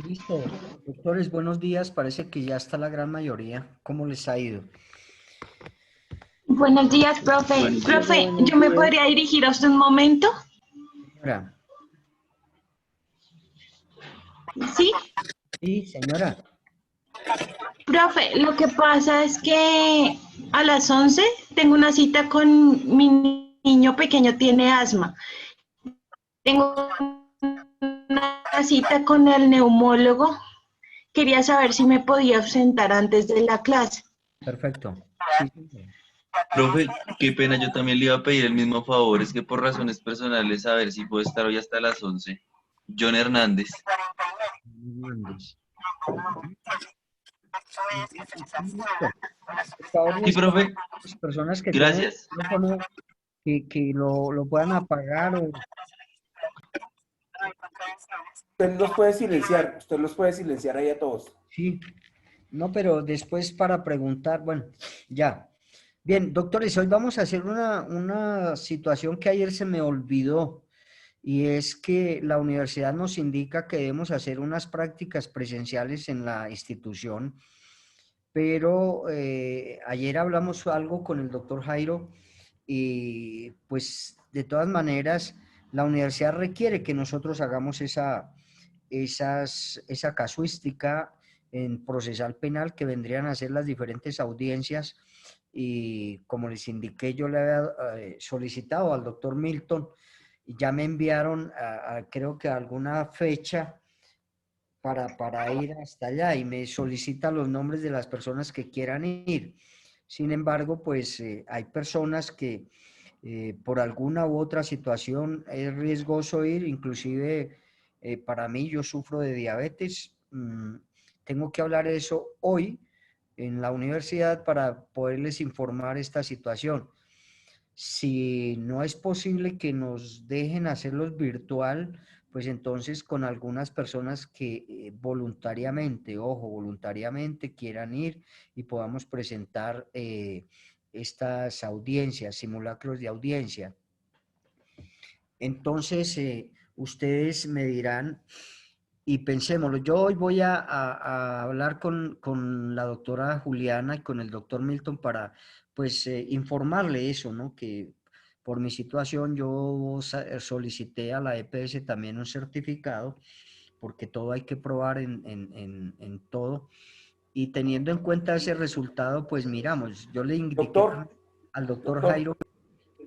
Listo. Doctores, buenos días. Parece que ya está la gran mayoría. ¿Cómo les ha ido? Buenos días, profe. Buenos días. Profe, Buenos ¿yo me días. podría dirigir a usted un momento? Señora. Sí. Sí, señora. Profe, lo que pasa es que a las 11 tengo una cita con mi niño pequeño, tiene asma. Tengo una cita con el neumólogo. Quería saber si me podía ausentar antes de la clase. Perfecto. Sí, señora. Profe, qué pena, yo también le iba a pedir el mismo favor, es que por razones personales, a ver si puedo estar hoy hasta las 11. John Hernández. Hernández. Listo. Por favor, Sí, les pido profe, a las personas que tienen el gracias. teléfono que lo puedan apagar o... Usted los puede silenciar ahí a todos. Sí. No, pero después para preguntar, bueno, ya. Bien, doctores, hoy vamos a hacer una situación que ayer se me olvidó. Y es que la universidad nos indica que debemos hacer unas prácticas presenciales en la institución, pero ayer hablamos algo con el doctor Jairo y pues de todas maneras la universidad requiere que nosotros hagamos esa casuística en procesal penal que vendrían a ser las diferentes audiencias y como les indiqué yo le había solicitado al doctor Milton y ya me enviaron creo que alguna fecha para ir hasta allá y me solicita los nombres de las personas que quieran ir. Sin embargo, pues hay personas que por alguna u otra situación es riesgoso ir, inclusive para mí yo sufro de diabetes, tengo que hablar de eso hoy en la universidad para poderles informar esta situación. Si no es posible que nos dejen hacerlos virtual, pues entonces con algunas personas que voluntariamente, ojo, voluntariamente quieran ir y podamos presentar estas audiencias, simulacros de audiencia. Entonces, ustedes me dirán y pensémoslo. Yo hoy voy a hablar con la doctora Juliana y con el doctor Milton para, pues, informarle eso, ¿no? Que por mi situación yo solicité a la EPS también un certificado, porque todo hay que probar en todo. Y teniendo en cuenta ese resultado, pues miramos, yo le indiqué Doctor, también al doctor doctor, Jairo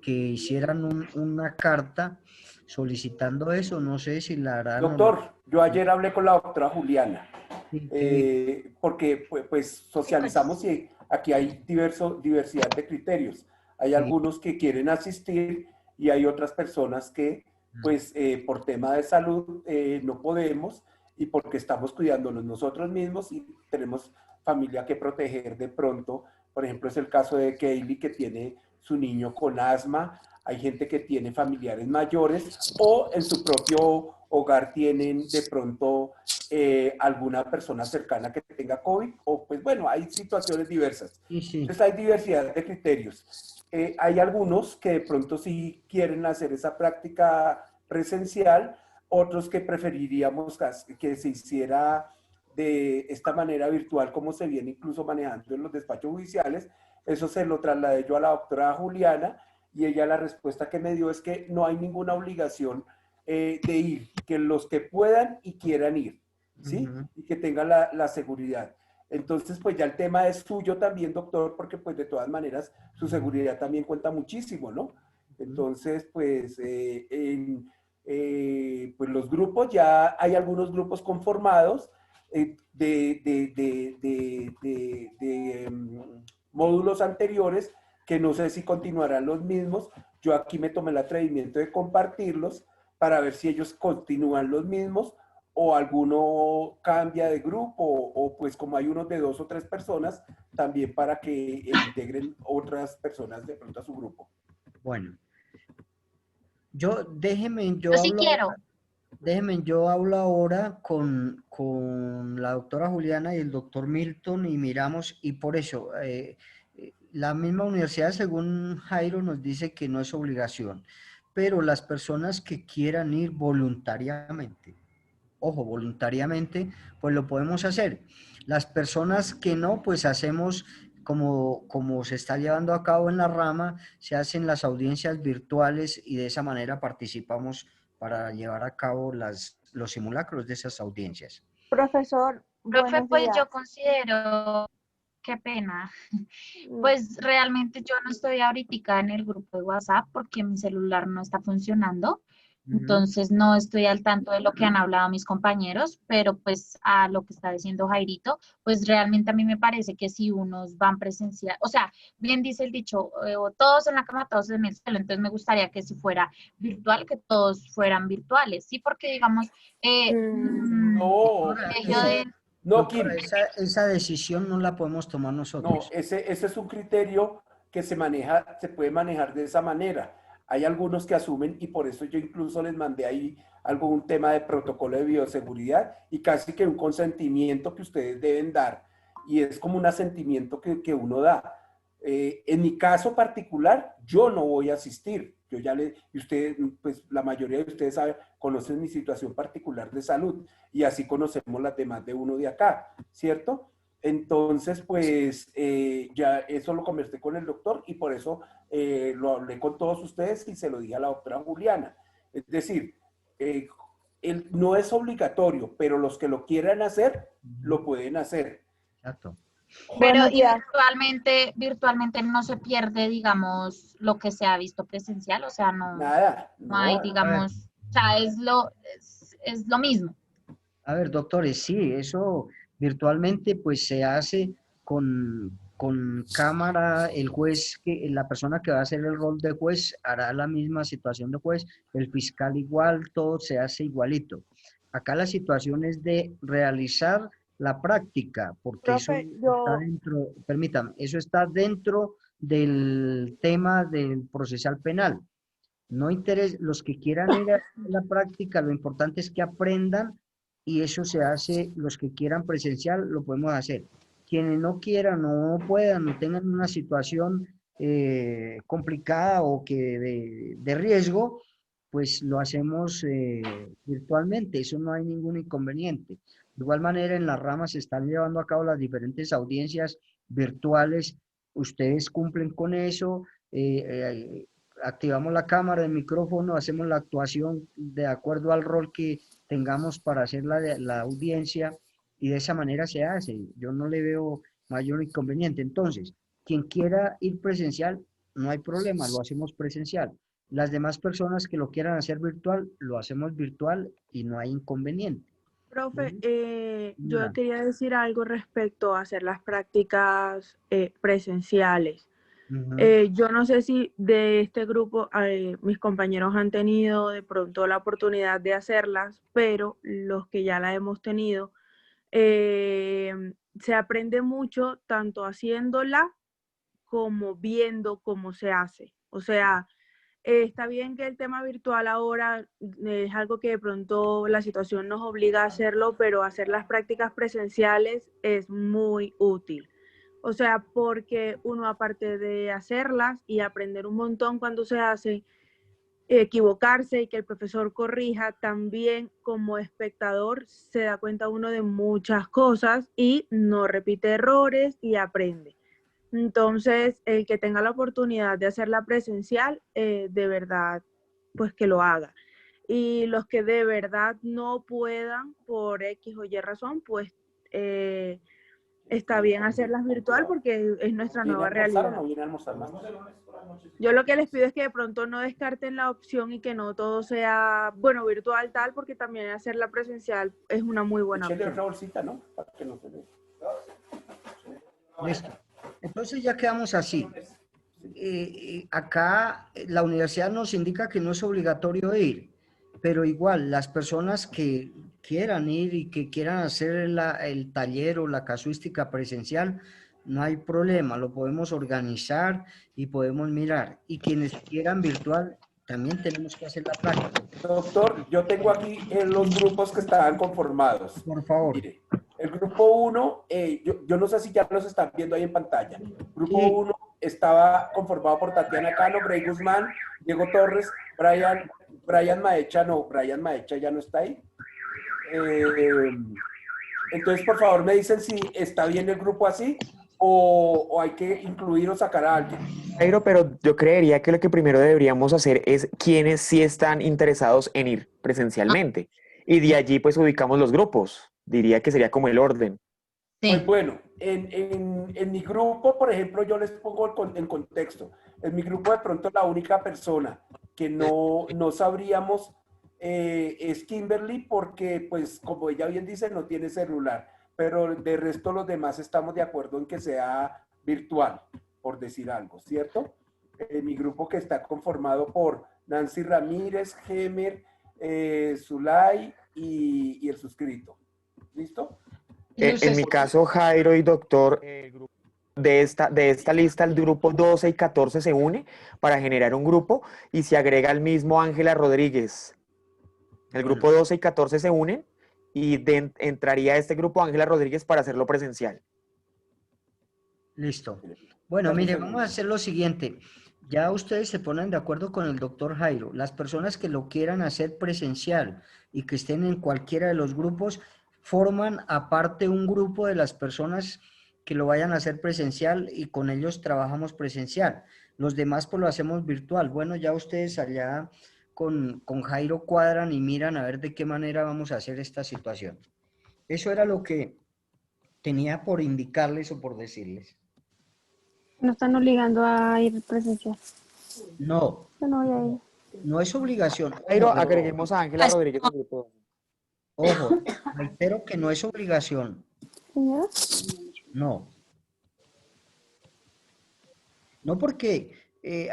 que hicieran una carta solicitando eso. No sé si la harán o no. doctor, yo ayer hablé con la doctora Juliana, Sí, qué bien. porque pues socializamos y aquí hay diversidad de criterios. Hay Sí. algunos que quieren asistir y hay otras personas que pues por tema de salud no podemos y porque estamos cuidándonos nosotros mismos y tenemos familia que proteger de pronto. Por ejemplo, es el caso de Kaylee que tiene su niño con asma, hay gente que tiene familiares mayores o en su propio hogar tienen de pronto alguna persona cercana que tenga COVID o pues bueno, hay situaciones diversas. Sí, sí. Entonces hay diversidad de criterios. Hay algunos que de pronto sí quieren hacer esa práctica presencial, otros que preferiríamos que se hiciera de esta manera virtual como se viene incluso manejando en los despachos judiciales. Eso se lo trasladé yo a la doctora Juliana y ella la respuesta que me dio es que no hay ninguna obligación de ir, que los que puedan y quieran ir, ¿sí? Ujú. Y que tengan la seguridad. Entonces, pues ya el tema es suyo también, doctor, porque pues de todas maneras su seguridad también cuenta muchísimo, ¿no? Ujú. Entonces, pues, pues los grupos, ya hay algunos grupos conformados módulos anteriores que no sé si continuarán los mismos. Yo aquí me tomé el atrevimiento de compartirlos para ver si ellos continúan los mismos o alguno cambia de grupo o pues como hay unos de 2 o 3 personas, también para que integren otras personas de pronto a su grupo. Bueno, yo déjeme, Yo sí quiero. yo hablo ahora con la doctora Juliana y el doctor Milton y miramos, y por eso, la misma universidad, según Jairo, nos dice que no es obligación, pero las personas que quieran ir voluntariamente. ojo, voluntariamente, pues lo podemos hacer. Las personas que no, pues hacemos como se está llevando a cabo en la rama, se hacen las audiencias virtuales y de esa manera participamos para llevar a cabo los simulacros de esas audiencias. Profesor, Profe, buenos pues días. yo considero, qué pena, Mm, pues realmente yo no estoy ahorita en el grupo de WhatsApp porque mi celular no está funcionando, entonces no estoy al tanto de lo que han hablado mis compañeros, pero pues a lo que está diciendo Jairito, pues realmente a mí me parece que si unos van presencial, o sea, bien dice el dicho, o todos en la cama, todos en el cielo, entonces me gustaría que si fuera virtual, que todos fueran virtuales, ¿sí? Porque digamos, No, colegio de... no, Doctora, Kim, esa decisión no la podemos tomar no, nosotros. ese es un criterio que se maneja, se puede manejar de esa manera. Hay algunos que asumen y por eso yo incluso les mandé ahí algún tema de protocolo de bioseguridad y casi que un consentimiento que ustedes deben dar. Y es como un asentimiento que uno da. En mi caso particular, yo no voy a asistir. Yo ya le, y ustedes, pues la mayoría de ustedes saben, conocen mi situación particular de salud y así conocemos las demás de uno de acá, ¿cierto? Entonces, pues ya eso lo conversé con el doctor y por eso lo hablé con todos ustedes y se lo dije a la doctora Juliana. Es decir, no es obligatorio, pero los que lo quieran hacer, lo pueden hacer. Exacto. Pero buenos y días. virtualmente no se pierde, digamos, lo que se ha visto presencial, o sea, Nada, no hay, no. digamos, o sea, es lo mismo. A ver, doctores, sí, eso virtualmente pues se hace con cámara, el juez, la persona que va a hacer el rol de juez hará la misma situación de juez, el fiscal igual, todo se hace igualito. Acá la situación es de realizar la práctica, porque eso Profe, está dentro, permítame, eso está dentro del tema del procesal penal. No interesa, los que quieran ir a la práctica, lo importante es que aprendan y eso se hace, los que quieran presencial lo podemos hacer. Quienes no quieran, no puedan, no tengan una situación complicada o que de riesgo, pues lo hacemos virtualmente, eso no hay ningún inconveniente. De igual manera, en las ramas se están llevando a cabo las diferentes audiencias virtuales, ustedes cumplen con eso, activamos la cámara, el micrófono, hacemos la actuación de acuerdo al rol que tengamos para hacer la audiencia y de esa manera se hace. Yo no le veo mayor inconveniente. Entonces, quien quiera ir presencial, no hay problema, lo hacemos presencial. Las demás personas que lo quieran hacer virtual, lo hacemos virtual y no hay inconveniente. profe, yo Señora. quería decir algo respecto a hacer las prácticas presenciales. Yo no sé si de este grupo mis compañeros han tenido de pronto la oportunidad de hacerlas, pero los que ya la hemos tenido, se aprende mucho tanto haciéndola como viendo cómo se hace. O sea, está bien que el tema virtual ahora es algo que de pronto la situación nos obliga a hacerlo, pero hacer las prácticas presenciales es muy útil. O sea, porque uno aparte de hacerlas y aprender un montón cuando se hace, equivocarse y que el profesor corrija, también como espectador se da cuenta uno de muchas cosas y no repite errores y aprende. Entonces, el que tenga la oportunidad de hacerla presencial, de verdad, pues que lo haga. Y los que de verdad no puedan, por X o Y razón, pues está bien hacerlas virtual porque es nuestra ¿Viene a nueva almorzar o realidad. no viene a almorzar más? Yo lo que les pido es que de pronto no descarten la opción y que no todo sea, bueno, virtual tal, porque también hacerla presencial es una muy buena Échale opción. otra bolsita, ¿no? Para que no se le... Listo. Entonces ya quedamos así. Acá la universidad nos indica que no es obligatorio ir, pero igual las personas que quieran ir y que quieran hacer el taller o la casuística presencial, no hay problema, lo podemos organizar y podemos mirar. Y quienes quieran virtual, también tenemos que hacer la práctica. Doctor, yo tengo aquí los grupos que estaban conformados. Por favor. Mire, el grupo 1, yo no sé si ya los están viendo ahí en pantalla. Grupo Sí. 1 estaba conformado por Tatiana Cano, Grey Guzmán, Diego Torres, Brian Maecha, no, Brian Maecha ya no está ahí. Entonces, por favor, me dicen si está bien el grupo así o hay que incluir o sacar a alguien. Jairo, pero yo creería que lo que primero deberíamos hacer es quienes sí están interesados en ir presencialmente. Y de allí pues ubicamos los grupos. Diría que sería como el orden. Pues bueno, en mi grupo, por ejemplo, yo les pongo en contexto. En mi grupo de pronto la única persona que no sabríamos es Kimberly porque, pues, como ella bien dice, no tiene celular. Pero de resto los demás estamos de acuerdo en que sea virtual, por decir algo, ¿cierto? Mi grupo que está conformado por Nancy Ramírez, Gemer, Zulay y el suscrito. ¿Listo? En mi caso, Jairo y doctor, de esta lista, el grupo 12 y 14 se une para generar un grupo y se agrega el mismo Ángela Rodríguez. El grupo 12 y 14 se unen y entraría este grupo Ángela Rodríguez para hacerlo presencial. Listo. Bueno, mire, vamos a hacer lo siguiente. Ya ustedes se ponen de acuerdo con el doctor Jairo. Las personas que lo quieran hacer presencial y que estén en cualquiera de los grupos, forman aparte un grupo de las personas que lo vayan a hacer presencial y con ellos trabajamos presencial. Los demás pues lo hacemos virtual. Bueno, ya ustedes allá con Jairo cuadran y miran a ver de qué manera vamos a hacer esta situación. Eso era lo que tenía por indicarles o por decirles. No están obligando a ir presencial. No, Yo no voy a ir. no es obligación. Jairo, Ojo, agreguemos a Ángela Rodríguez al grupo. ojo, reitero que no es obligación. ¿Señora? No. No porque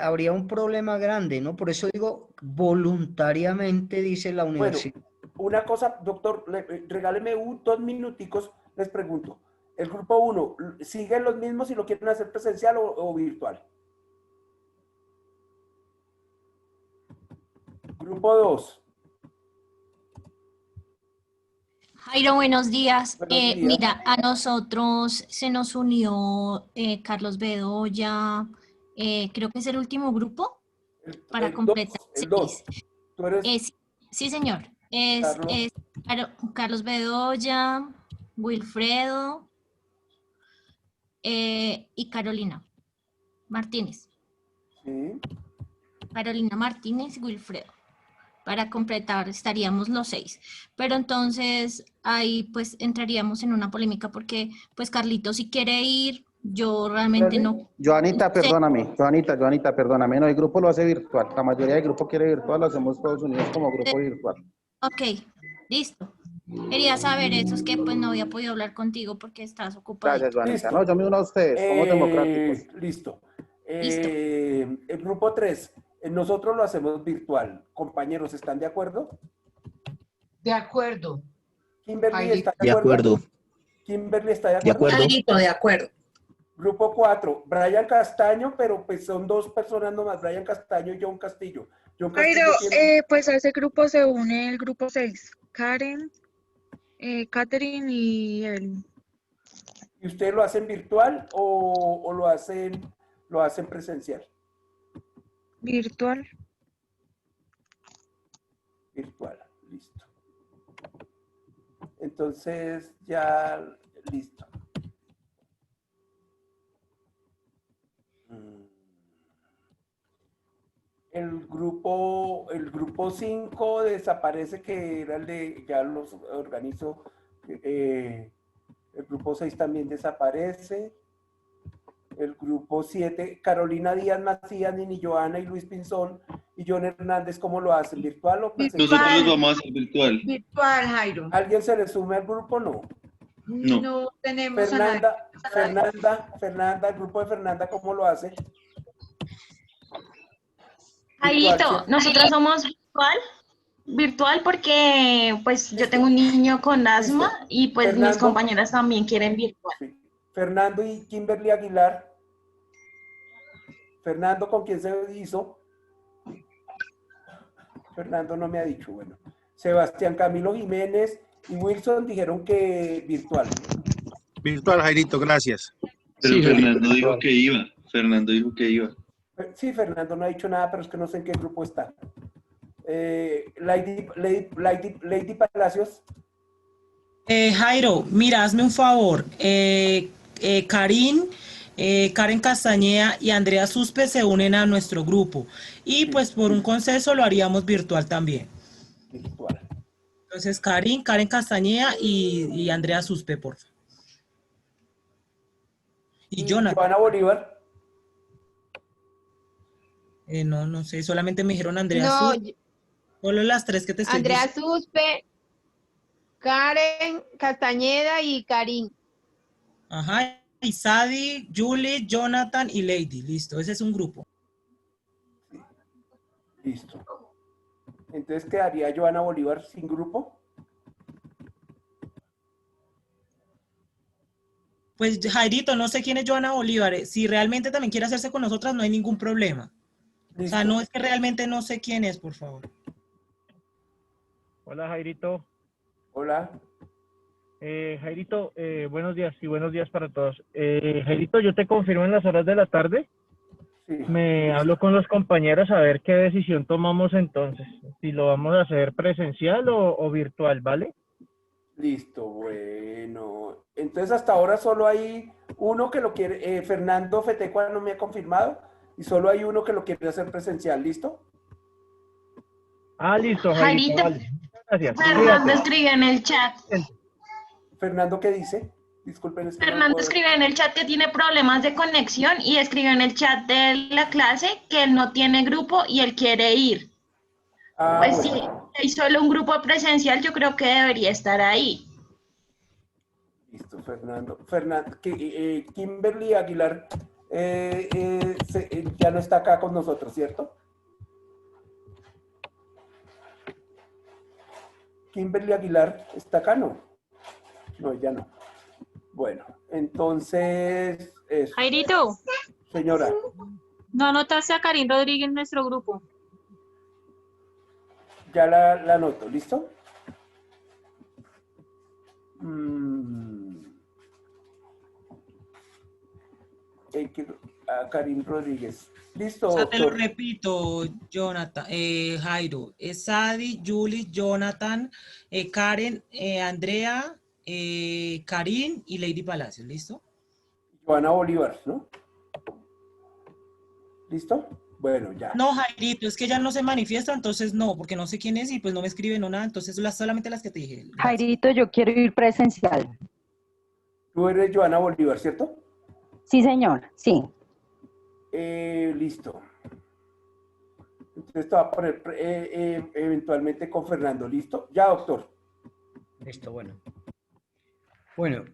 habría un problema grande, ¿no? Por eso digo, voluntariamente dice la Bueno, universidad. una cosa, doctor, regáleme 2 minuticos, les pregunto. ¿El grupo 1 siguen los mismos si lo quieren hacer presencial o virtual? Grupo 2. Jairo, buenos días. Buenos días. Mira, a nosotros se nos unió Carlos Bedoya, creo que es el último grupo para completar. El 2. ¿Tú eres? Sí, señor. Es Carlos Bedoya, Wilfredo y Carolina Martínez. Sí. Carolina Martínez y Wilfredo. Para completar estaríamos los 6. Pero entonces ahí pues entraríamos en una polémica porque pues Carlito si quiere ir, yo realmente no. Joanita, perdóname, Joanita, perdóname. No, el grupo lo hace virtual. La mayoría del grupo quiere virtual, lo hacemos todos unidos como grupo virtual. Ok, listo. Quería saber eso, es que pues no había podido hablar contigo porque estás ocupado. Gracias, Joanita. Listo. No, yo me uno a ustedes, somos democráticos. Listo. Listo. El grupo 3, nosotros lo hacemos virtual. Compañeros, ¿están de acuerdo? De acuerdo. Kimberly, Ahí. ¿está De acuerdo. Kimberly, ¿está de De acuerdo? acuerdo. Carlito, de acuerdo. Grupo 4, Brian Castaño, pero pues son 2 personas nomás, Brian Castaño y John Castillo. John Castillo Jairo, tiene- pues a ese grupo se une el grupo 6, Karen, Catherine y Evelyn. ¿Y ustedes lo hacen virtual o lo hacen presencial? Virtual. Virtual, listo. Entonces, ya, listo. El grupo 5 desaparece, que era el de, ya los organizo. El grupo 6 también desaparece. El grupo 7, Carolina Díaz Macías, Nini Joana y Luis Pinzón y John Hernández, ¿cómo lo hacen? ¿Virtual o presencial? Nosotros los vamos a hacer virtual. Virtual, Jairo. ¿Alguien se le sume al grupo? No. No. No tenemos a nadie. Fernanda, el grupo de Fernanda, ¿cómo lo hace? Jairito, nosotros somos virtual porque pues yo tengo un niño con asma y pues mis Fernando. compañeras también quieren virtual. Sí. Fernando y Kimberly Aguilar. Fernando, ¿con quién se hizo? Fernando no me ha dicho, bueno. Sebastián Camilo Jiménez y Wilson dijeron que virtual. Virtual, Jairito, gracias. Pero Sí, Fernando Jairito. dijo que iba. Fernando dijo que iba. Sí, Fernando no ha dicho nada, pero es que no sé en qué grupo está. Lady Palacios. Jairo, mira, hazme un favor. Karen Castañeda y Andrea Suspe se unen a nuestro grupo. Y pues por un consenso lo haríamos virtual también. Virtual. Entonces, Karen Castañeda y Andrea Suspe, por favor. Y Jonathan. Joana Bolívar. No sé, solamente me dijeron Andrea No, Suspe. Solo las tres que te estoy Andrea diciendo. Suspe, Karen Castañeda y Karin. Ajá, y Sadi, Julie, Jonathan y Lady. Listo, ese es un grupo. Listo. Entonces quedaría Joana Bolívar sin grupo. Pues Jairito, no sé quién es Joana Bolívar. Si realmente también quiere hacerse con nosotras, no hay ningún problema. Listo. O sea, no es que realmente no sé quién es, por favor. Hola, Jairito. Hola. Jairito, buenos días y buenos días para todos. Jairito, yo te confirmo en las horas de la tarde. Sí. Me hablo con los compañeros a ver qué decisión tomamos entonces. Si lo vamos a hacer presencial o virtual, ¿vale? Listo, bueno. Entonces hasta ahora solo hay uno que lo quiere, Fernando Fetecua no me ha confirmado, y solo hay uno que lo quiere hacer presencial, ¿listo? Ah, listo, Jairito, Jairito, vale. Gracias. Fernando Cuídate. escribe en el chat. Fernando, ¿qué dice? Disculpen, es que no Fernando puedo- escribe en el chat que tiene problemas de conexión y escribe en el chat de la clase que él no tiene grupo y él quiere ir. Ah, Pues bueno. sí, hay solo un grupo presencial, yo creo que debería estar ahí. Listo, Fernando. Kimberly Aguilar ya no está acá con nosotros, ¿cierto? Kimberly Aguilar está acá, ¿no? No, ya no. Bueno, entonces, Jairito, señora, no anotaste a Karin Rodríguez en nuestro grupo. ya la anoto, ¿listo? A Karim Rodríguez. Listo, O sea, te lo doctor. repito, Jonathan, Jairo, es Sadi, Julie, Jonathan, Karen, Andrea, Karin y Lady Palacios, ¿listo? Joana Bolívar, ¿no? ¿Listo? Bueno, ya. No, Jairito, es que ella no se manifiesta, entonces no, porque no sé quién es y pues no me escribe, no nada, entonces solamente las que te dije. Gracias. Jairito, yo quiero ir presencial. Tú eres Joana Bolívar, ¿cierto? Sí, señor, sí. Listo. Entonces te va a poner eventualmente con Fernando, ¿listo? Ya, doctor. Listo, bueno. Bueno,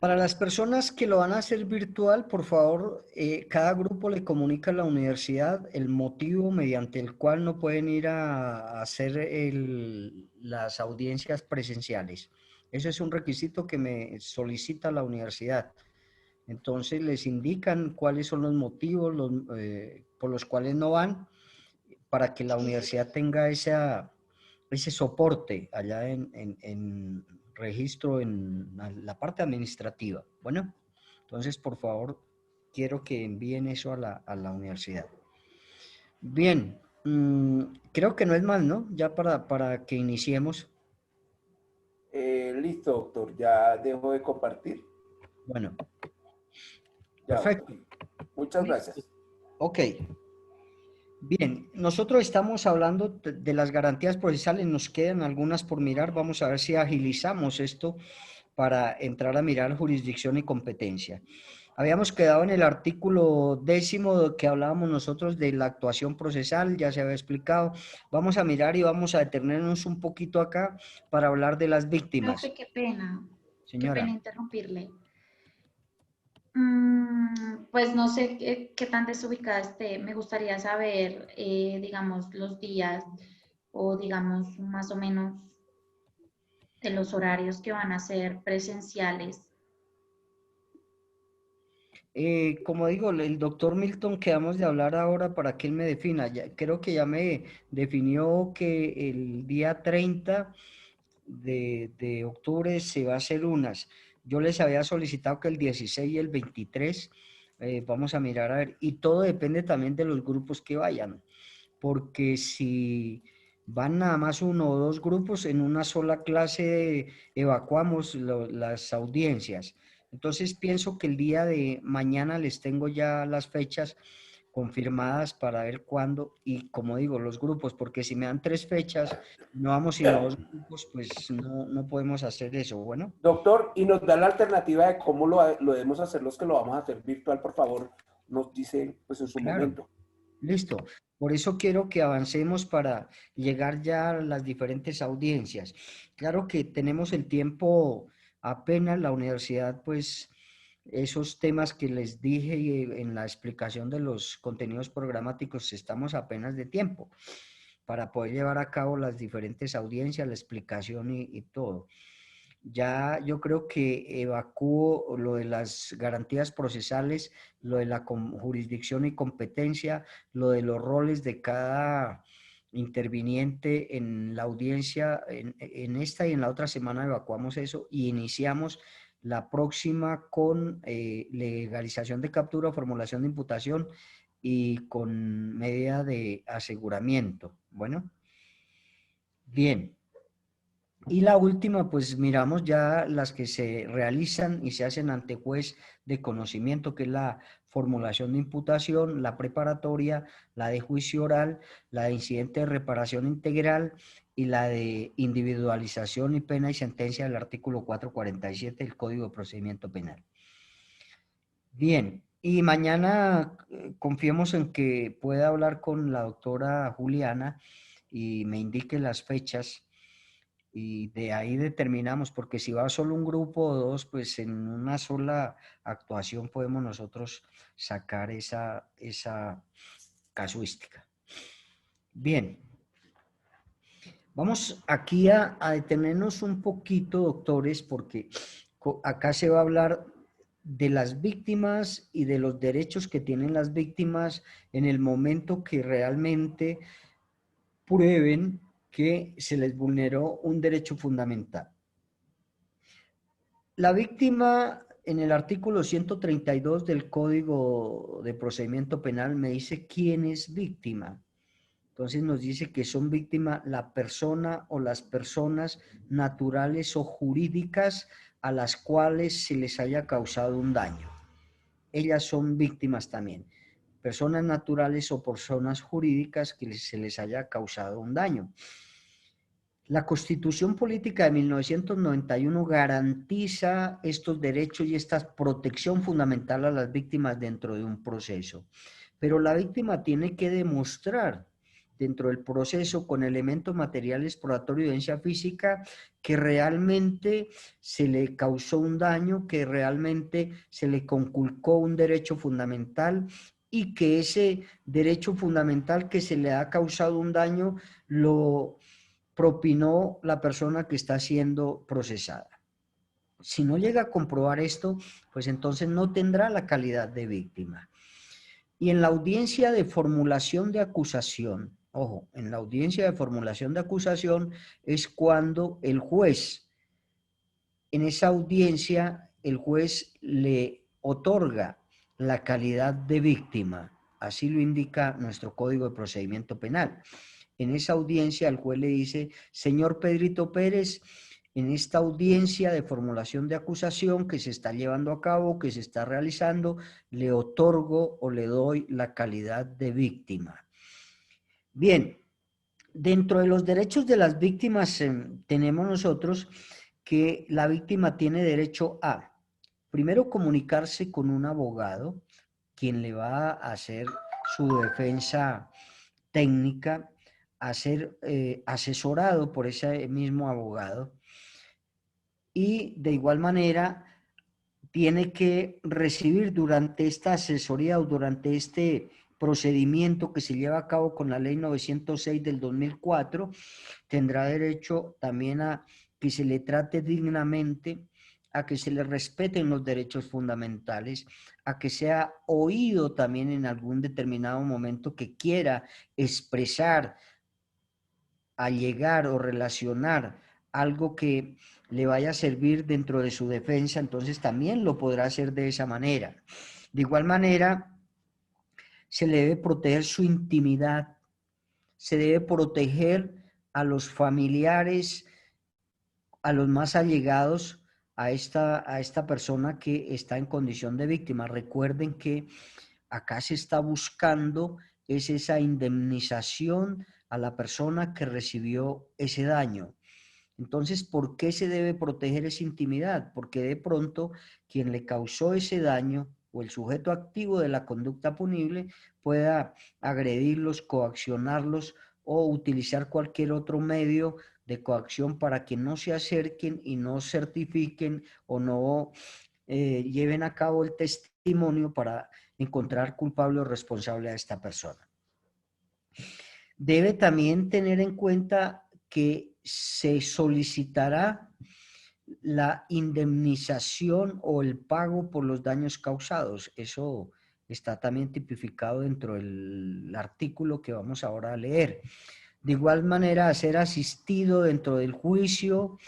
para las personas que lo van a hacer virtual, por favor, cada grupo le comunica a la universidad el motivo mediante el cual no pueden ir a hacer las audiencias presenciales. Ese es un requisito que me solicita la universidad. Entonces les indican cuáles son los motivos por los cuales no van, para que la universidad tenga ese soporte allá en registro en la parte administrativa. Bueno, entonces por favor quiero que envíen eso a la universidad. Bien, creo que no es mal, ¿no? Ya para que iniciemos. Listo, doctor. Ya dejo de compartir. Bueno. Ya, Perfecto. Muchas gracias. Ok. Bien, nosotros estamos hablando de las garantías procesales, nos quedan algunas por mirar, vamos a ver si agilizamos esto para entrar a mirar jurisdicción y competencia. Habíamos quedado en el artículo 10 que hablábamos nosotros de la actuación procesal, ya se había explicado. Vamos a mirar y vamos a detenernos un poquito acá para hablar de las víctimas. Profe, qué pena. Señora. Qué pena interrumpirle. Pues no sé qué tan desubicada esté. Me gustaría saber, digamos, los días o, digamos, más o menos de los horarios que van a ser presenciales. Como digo, el doctor Milton quedamos de hablar ahora para que él me defina. Creo que ya me definió que el día 30 de octubre se va a hacer unas. Yo les había solicitado que el 16 y el 23, vamos a mirar a ver, y todo depende también de los grupos que vayan, porque si Van nada más 1 o 2 grupos, en una sola clase evacuamos las audiencias. Entonces pienso que el día de mañana les tengo ya las fechas confirmadas para ver cuándo y como digo, los grupos, porque si me dan 3 fechas, no vamos sino 2 grupos, pues no podemos hacer eso, bueno. Doctor, y nos da la alternativa de cómo lo debemos hacer los que lo vamos a hacer virtual, por favor, nos dice pues en su momento. Listo. Por eso quiero que avancemos para llegar ya a las diferentes audiencias. Claro que tenemos el tiempo apenas, la universidad, pues esos temas que les dije en la explicación de los contenidos programáticos, estamos apenas de tiempo para poder llevar a cabo las diferentes audiencias, la explicación y todo. Ya yo creo que evacúo lo de las garantías procesales, lo de la jurisdicción y competencia, lo de los roles de cada interviniente en la audiencia. En esta y en la otra semana evacuamos eso y iniciamos la próxima con legalización de captura, formulación de imputación y con medida de aseguramiento. Bueno, bien. Y la última, pues miramos ya las que se realizan y se hacen ante juez de conocimiento, que es la formulación de imputación, la preparatoria, la de juicio oral, la de incidente de reparación integral y la de individualización y pena y sentencia del artículo 447 del Código de Procedimiento Penal. Bien, y mañana confiemos en que pueda hablar con la doctora Juliana y me indique las fechas. Y de ahí determinamos, porque si va solo un grupo o 2, pues en una sola actuación podemos nosotros sacar esa casuística. Bien, vamos aquí a detenernos un poquito, doctores, porque acá se va a hablar de las víctimas y de los derechos que tienen las víctimas en el momento que realmente prueben que se les vulneró un derecho fundamental. La víctima, en el artículo 132 del Código de Procedimiento Penal, me dice quién es víctima. Entonces nos dice que son víctimas la persona o las personas naturales o jurídicas a las cuales se les haya causado un daño. Ellas son víctimas también. Personas naturales o personas jurídicas que se les haya causado un daño. La Constitución Política de 1991 garantiza estos derechos y esta protección fundamental a las víctimas dentro de un proceso. Pero la víctima tiene que demostrar dentro del proceso con elementos materiales probatorios y evidencia física que realmente se le causó un daño, que realmente se le conculcó un derecho fundamental y que ese derecho fundamental que se le ha causado un daño lo propinó la persona que está siendo procesada. Si no llega a comprobar esto, pues entonces no tendrá la calidad de víctima. Y en la audiencia de formulación de acusación, ojo, en la audiencia de formulación de acusación es cuando el juez, en esa audiencia, el juez le otorga la calidad de víctima. Así lo indica nuestro Código de Procedimiento Penal. En esa audiencia el juez le dice, señor Pedrito Pérez, en esta audiencia de formulación de acusación que se está llevando a cabo, que se está realizando, le otorgo o le doy la calidad de víctima. Bien, dentro de los derechos de las víctimas tenemos nosotros que la víctima tiene derecho a, primero, comunicarse con un abogado, quien le va a hacer su defensa técnica, a ser asesorado por ese mismo abogado y de igual manera tiene que recibir durante esta asesoría o durante este procedimiento que se lleva a cabo con la ley 906 del 2004, tendrá derecho también a que se le trate dignamente, a que se le respeten los derechos fundamentales, a que sea oído también en algún determinado momento que quiera expresar, allegar o relacionar algo que le vaya a servir dentro de su defensa, entonces también lo podrá hacer de esa manera. De igual manera, se le debe proteger su intimidad, se debe proteger a los familiares, a los más allegados a esta persona que está en condición de víctima. Recuerden que acá se está buscando es esa indemnización a la persona que recibió ese daño. Entonces, ¿por qué se debe proteger esa intimidad? Porque de pronto quien le causó ese daño o el sujeto activo de la conducta punible pueda agredirlos, coaccionarlos o utilizar cualquier otro medio de coacción para que no se acerquen y no certifiquen o no lleven a cabo el testimonio para encontrar culpable o responsable a esta persona. Debe también tener en cuenta que se solicitará la indemnización o el pago por los daños causados. Eso está también tipificado dentro del artículo que vamos ahora a leer. De igual manera, a ser asistido dentro del juicio,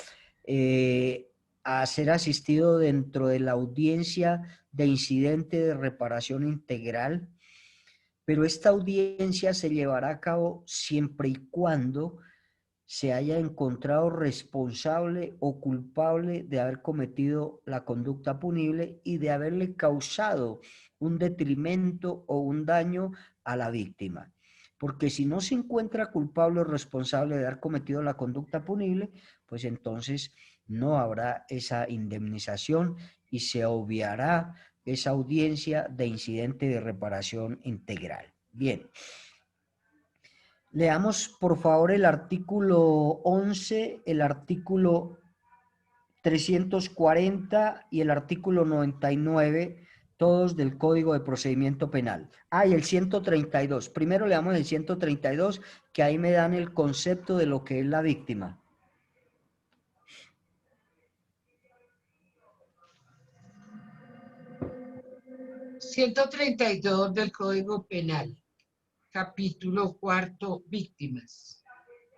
a ser asistido dentro de la audiencia de incidente de reparación integral, pero esta audiencia se llevará a cabo siempre y cuando se haya encontrado responsable o culpable de haber cometido la conducta punible y de haberle causado un detrimento o un daño a la víctima. Porque si no se encuentra culpable o responsable de haber cometido la conducta punible, pues entonces no habrá esa indemnización y se obviará esa audiencia de incidente de reparación integral. Bien. Leamos por favor el artículo 11, el artículo 340 y el artículo 99, todos del Código de Procedimiento Penal. Ah, y el 132. Primero leamos el 132, que ahí me dan el concepto de lo que es la víctima. ...132 del Código Penal, capítulo 4, víctimas.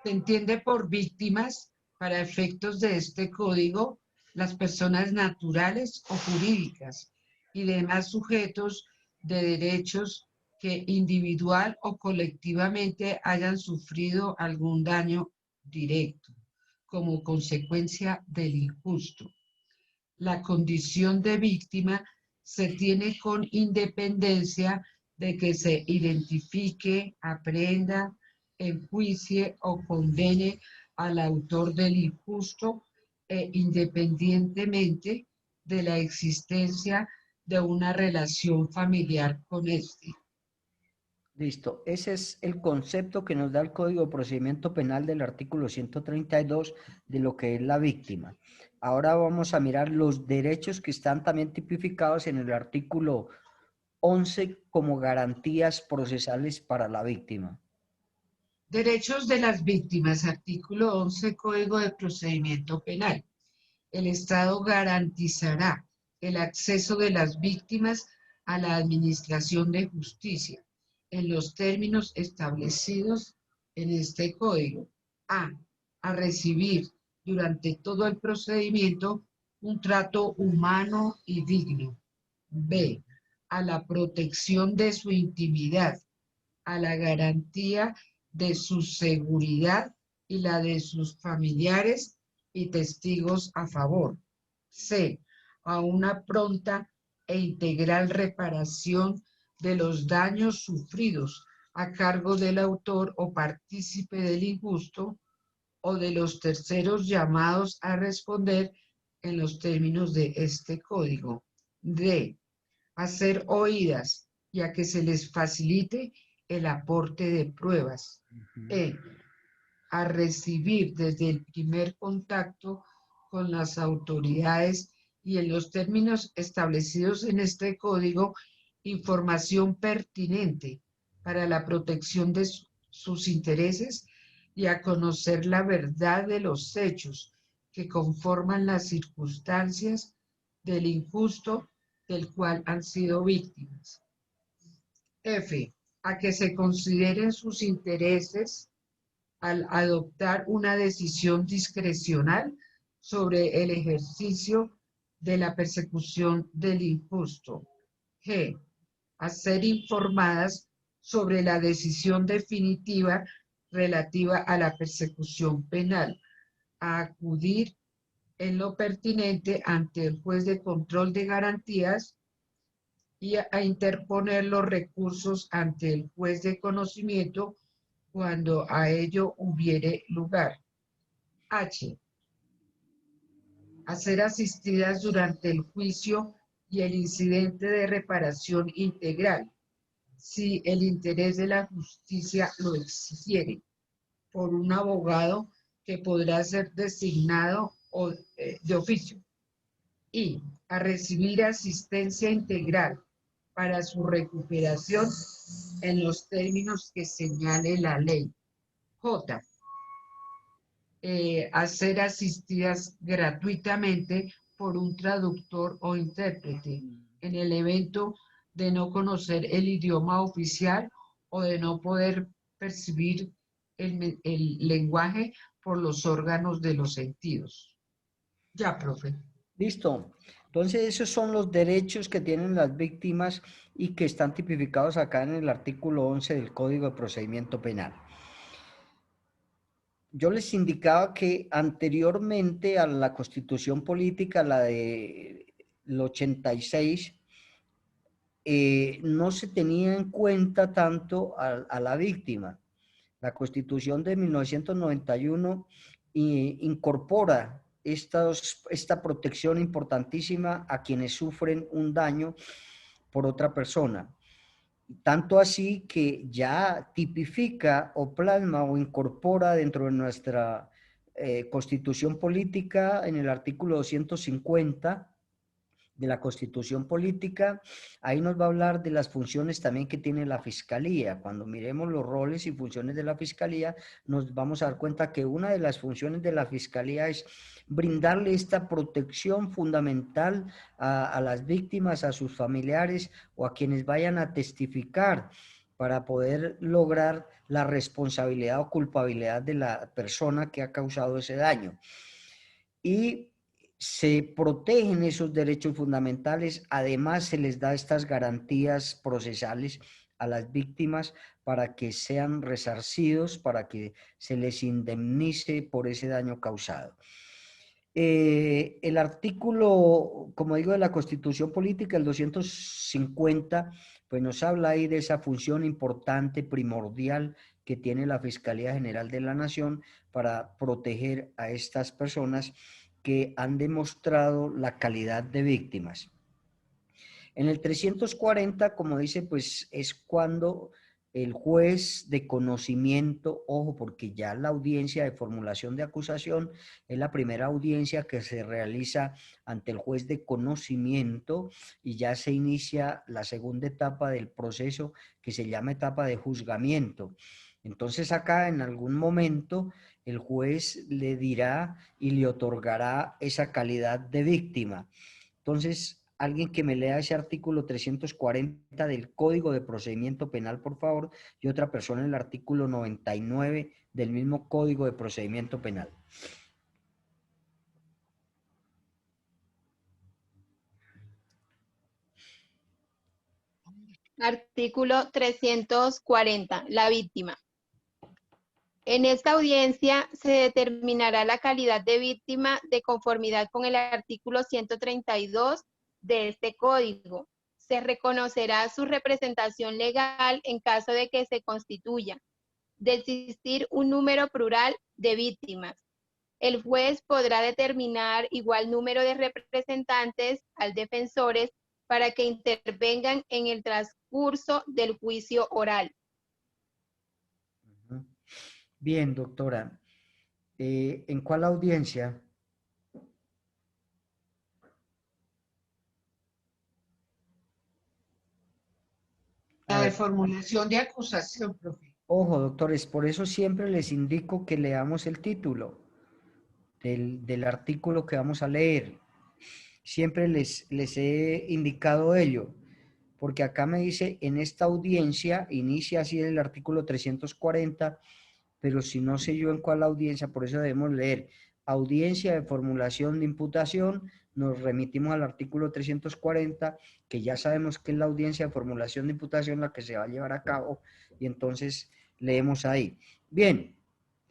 Se entiende por víctimas, para efectos de este código, las personas naturales o jurídicas y demás sujetos de derechos que individual o colectivamente hayan sufrido algún daño directo como consecuencia del injusto. La condición de víctima se tiene con independencia de que se identifique, aprenda, enjuicie o condene al autor del injusto e independientemente de la existencia de una relación familiar con este. Listo, ese es el concepto que nos da el Código de Procedimiento Penal del artículo 132 de lo que es la víctima. Ahora vamos a mirar los derechos que están también tipificados en el artículo 11 como garantías procesales para la víctima. Derechos de las víctimas, artículo 11, Código de Procedimiento Penal. El Estado garantizará el acceso de las víctimas a la administración de justicia en los términos establecidos en este código. A recibir durante todo el procedimiento un trato humano y digno. B, a la protección de su intimidad, a la garantía de su seguridad y la de sus familiares y testigos a favor. C, a una pronta e integral reparación de los daños sufridos a cargo del autor o partícipe del injusto o de los terceros llamados a responder en los términos de este código. D, a ser oídas y a que se les facilite el aporte de pruebas. E, a recibir desde el primer contacto con las autoridades y en los términos establecidos en este código información pertinente para la protección de sus intereses y a conocer la verdad de los hechos que conforman las circunstancias del injusto del cual han sido víctimas. F, a que se consideren sus intereses al adoptar una decisión discrecional sobre el ejercicio de la persecución del injusto. G, a ser informadas sobre la decisión definitiva relativa a la persecución penal, a acudir en lo pertinente ante el juez de control de garantías y a interponer los recursos ante el juez de conocimiento cuando a ello hubiere lugar. H. A ser asistidas durante el juicio y el incidente de reparación integral, si el interés de la justicia lo exigiere, por un abogado que podrá ser designado de oficio. Y a recibir asistencia integral para su recuperación en los términos que señale la ley. J. A ser asistidas gratuitamente por un traductor o intérprete en el evento de no conocer el idioma oficial o de no poder percibir el lenguaje por los órganos de los sentidos. Ya, profe. Listo. Entonces, esos son los derechos que tienen las víctimas y que están tipificados acá en el artículo 11 del Código de Procedimiento Penal. Yo les indicaba que anteriormente a la Constitución Política, la del 86, no se tenía en cuenta tanto a la víctima. La Constitución de 1991 incorpora esta protección importantísima a quienes sufren un daño por otra persona. Tanto así que ya tipifica o plasma o incorpora dentro de nuestra Constitución Política en el artículo 250 de la Constitución Política. Ahí nos va a hablar de las funciones también que tiene la Fiscalía. Cuando miremos los roles y funciones de la Fiscalía, nos vamos a dar cuenta que una de las funciones de la Fiscalía es brindarle esta protección fundamental a las víctimas, a sus familiares o a quienes vayan a testificar para poder lograr la responsabilidad o culpabilidad de la persona que ha causado ese daño. Y se protegen esos derechos fundamentales, además se les da estas garantías procesales a las víctimas para que sean resarcidos, para que se les indemnice por ese daño causado. El artículo, como digo, de la Constitución Política, el 250, pues nos habla ahí de esa función importante, primordial, que tiene la Fiscalía General de la Nación para proteger a estas personas que han demostrado la calidad de víctimas. En el 340, como dice, pues es cuando el juez de conocimiento, ojo, porque ya la audiencia de formulación de acusación es la primera audiencia que se realiza ante el juez de conocimiento y ya se inicia la segunda etapa del proceso que se llama etapa de juzgamiento. Entonces acá en algún momento el juez le dirá y le otorgará esa calidad de víctima. Entonces, alguien que me lea ese artículo 340 del Código de Procedimiento Penal, por favor, y otra persona el artículo 99 del mismo Código de Procedimiento Penal. Artículo 340. La víctima. En esta audiencia se determinará la calidad de víctima de conformidad con el artículo 132 de este código. Se reconocerá su representación legal en caso de que se constituya de existir un número plural de víctimas. El juez podrá determinar igual número de representantes al defensores para que intervengan en el transcurso del juicio oral. Bien, doctora. ¿En cuál audiencia? La de formulación de acusación, profe. Ojo, doctores, por eso siempre les indico que leamos el título del artículo que vamos a leer. Siempre les he indicado ello, porque acá me dice, en esta audiencia, inicia así el artículo 340, pero si no sé yo en cuál audiencia, por eso debemos leer audiencia de formulación de imputación, nos remitimos al artículo 340, que ya sabemos que es la audiencia de formulación de imputación la que se va a llevar a cabo, y entonces leemos ahí. Bien,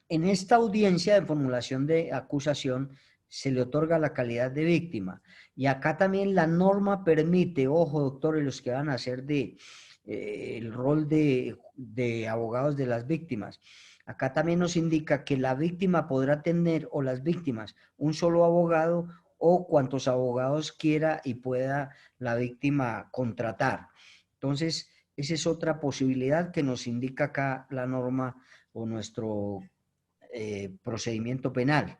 en esta audiencia de formulación de acusación se le otorga la calidad de víctima. Y acá también la norma permite, ojo doctores, los que van a hacer el rol de abogados de las víctimas, acá también nos indica que la víctima podrá tener, o las víctimas, un solo abogado o cuantos abogados quiera y pueda la víctima contratar. Entonces, esa es otra posibilidad que nos indica acá la norma o nuestro procedimiento penal,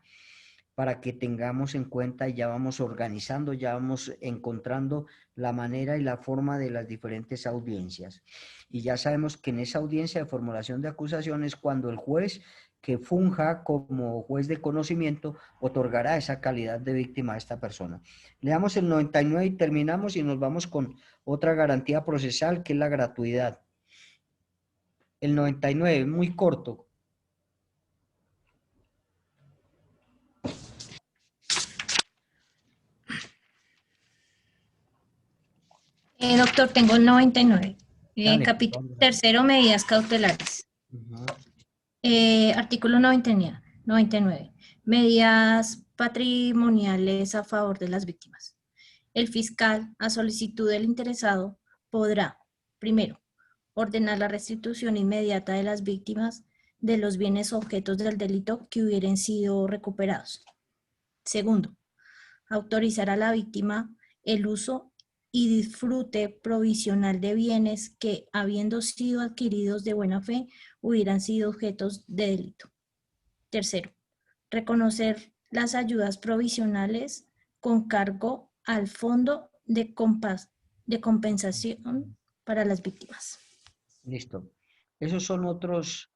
para que tengamos en cuenta y ya vamos organizando, ya vamos encontrando la manera y la forma de las diferentes audiencias. Y ya sabemos que en esa audiencia de formulación de acusaciones, cuando el juez que funja como juez de conocimiento otorgará esa calidad de víctima a esta persona. Le damos el 99 y terminamos y nos vamos con otra garantía procesal que es la gratuidad. El 99, muy corto. Doctor, tengo el 99. Dale, Capítulo tercero, medidas cautelares. Artículo 99. Medidas patrimoniales a favor de las víctimas. El fiscal, a solicitud del interesado, podrá, primero, ordenar la restitución inmediata de las víctimas de los bienes objetos del delito que hubieran sido recuperados. Segundo, autorizar a la víctima el uso y disfrute provisional de bienes que, habiendo sido adquiridos de buena fe, hubieran sido objetos de delito. Tercero, reconocer las ayudas provisionales con cargo al fondo de compensación para las víctimas. Listo. Esos son otros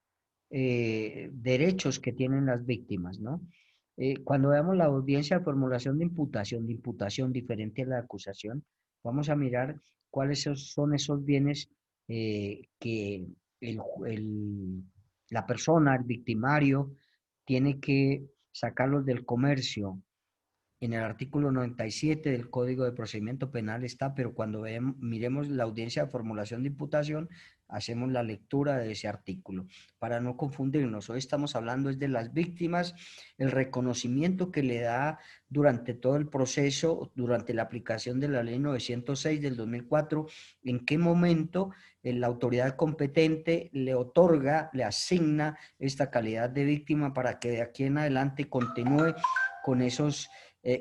derechos que tienen las víctimas, ¿no? Cuando veamos la audiencia de formulación de imputación diferente a la acusación, vamos a mirar cuáles son esos bienes que la persona, el victimario, tiene que sacarlos del comercio. En el artículo 97 del Código de Procedimiento Penal está, pero cuando miremos la audiencia de formulación de imputación, hacemos la lectura de ese artículo, para no confundirnos. Hoy estamos hablando es de las víctimas, el reconocimiento que le da durante todo el proceso, durante la aplicación de la Ley 906 del 2004, en qué momento la autoridad competente le otorga, le asigna esta calidad de víctima para que de aquí en adelante continúe con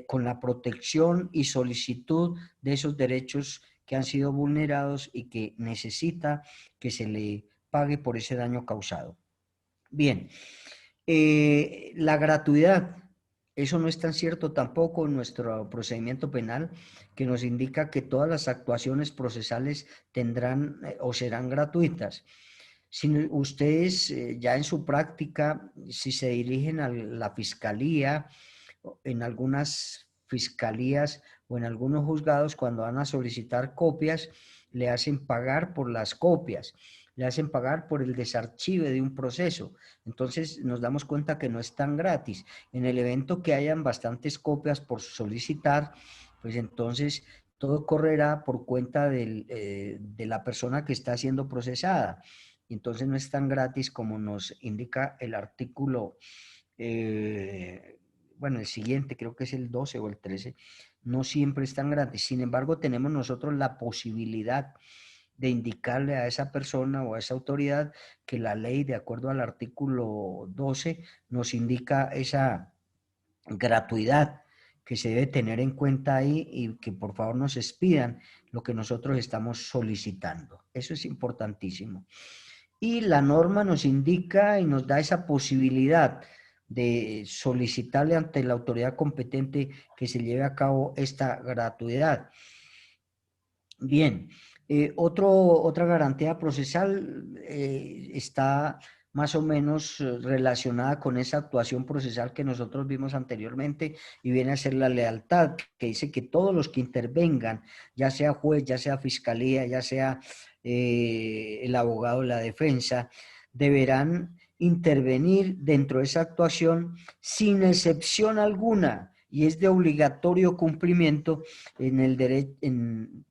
con la protección y solicitud de esos derechos que han sido vulnerados y que necesita que se le pague por ese daño causado. Bien, la gratuidad, eso no es tan cierto tampoco en nuestro procedimiento penal, que nos indica que todas las actuaciones procesales tendrán o serán gratuitas. Si ustedes ya en su práctica, si se dirigen a la fiscalía, en algunas fiscalías o en algunos juzgados, cuando van a solicitar copias, le hacen pagar por las copias, le hacen pagar por el desarchive de un proceso. Entonces nos damos cuenta que no es tan gratis. En el evento que hayan bastantes copias por solicitar, pues entonces todo correrá por cuenta de la persona que está siendo procesada. Entonces no es tan gratis como nos indica el artículo bueno, el siguiente, creo que es el 12 o el 13, no siempre es tan grande. Sin embargo, tenemos nosotros la posibilidad de indicarle a esa persona o a esa autoridad que la ley, de acuerdo al artículo 12, nos indica esa gratuidad que se debe tener en cuenta ahí y que por favor nos expidan lo que nosotros estamos solicitando. Eso es importantísimo. Y la norma nos indica y nos da esa posibilidad de solicitarle ante la autoridad competente que se lleve a cabo esta gratuidad. Bien, otra garantía procesal está más o menos relacionada con esa actuación procesal que nosotros vimos anteriormente y viene a ser la lealtad, que dice que todos los que intervengan, ya sea juez, ya sea fiscalía, ya sea el abogado de la defensa, deberán intervenir dentro de esa actuación sin excepción alguna y es de obligatorio cumplimiento en el derecho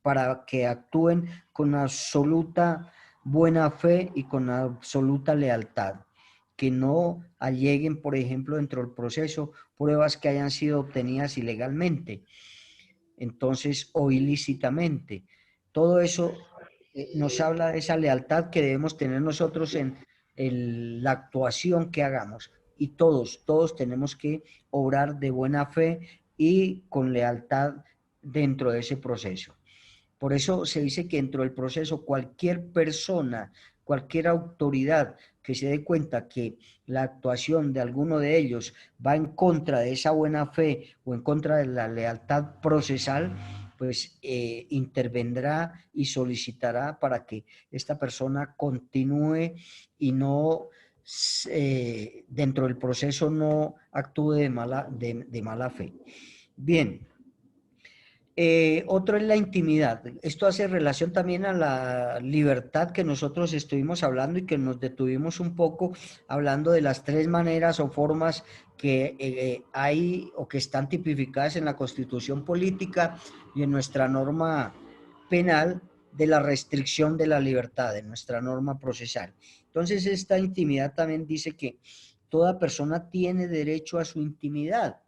para que actúen con absoluta buena fe y con absoluta lealtad. que no alleguen, por ejemplo, dentro del proceso, pruebas que hayan sido obtenidas ilegalmente, entonces, o ilícitamente. Todo eso nos habla de esa lealtad que debemos tener nosotros en la actuación que hagamos. Y todos tenemos que obrar de buena fe y con lealtad dentro de ese proceso. Por eso se dice que dentro del proceso cualquier persona, cualquier autoridad que se dé cuenta que la actuación de alguno de ellos va en contra de esa buena fe o en contra de la lealtad procesal, pues intervendrá y solicitará para que esta persona continúe y no dentro del proceso no actúe de mala fe. Bien. Otro es la intimidad. Esto hace relación también a la libertad que nosotros estuvimos hablando y que nos detuvimos un poco hablando de las 3 maneras o formas que hay o que están tipificadas en la Constitución Política y en nuestra norma penal de la restricción de la libertad, en nuestra norma procesal. Entonces, esta intimidad también dice que toda persona tiene derecho a su intimidad.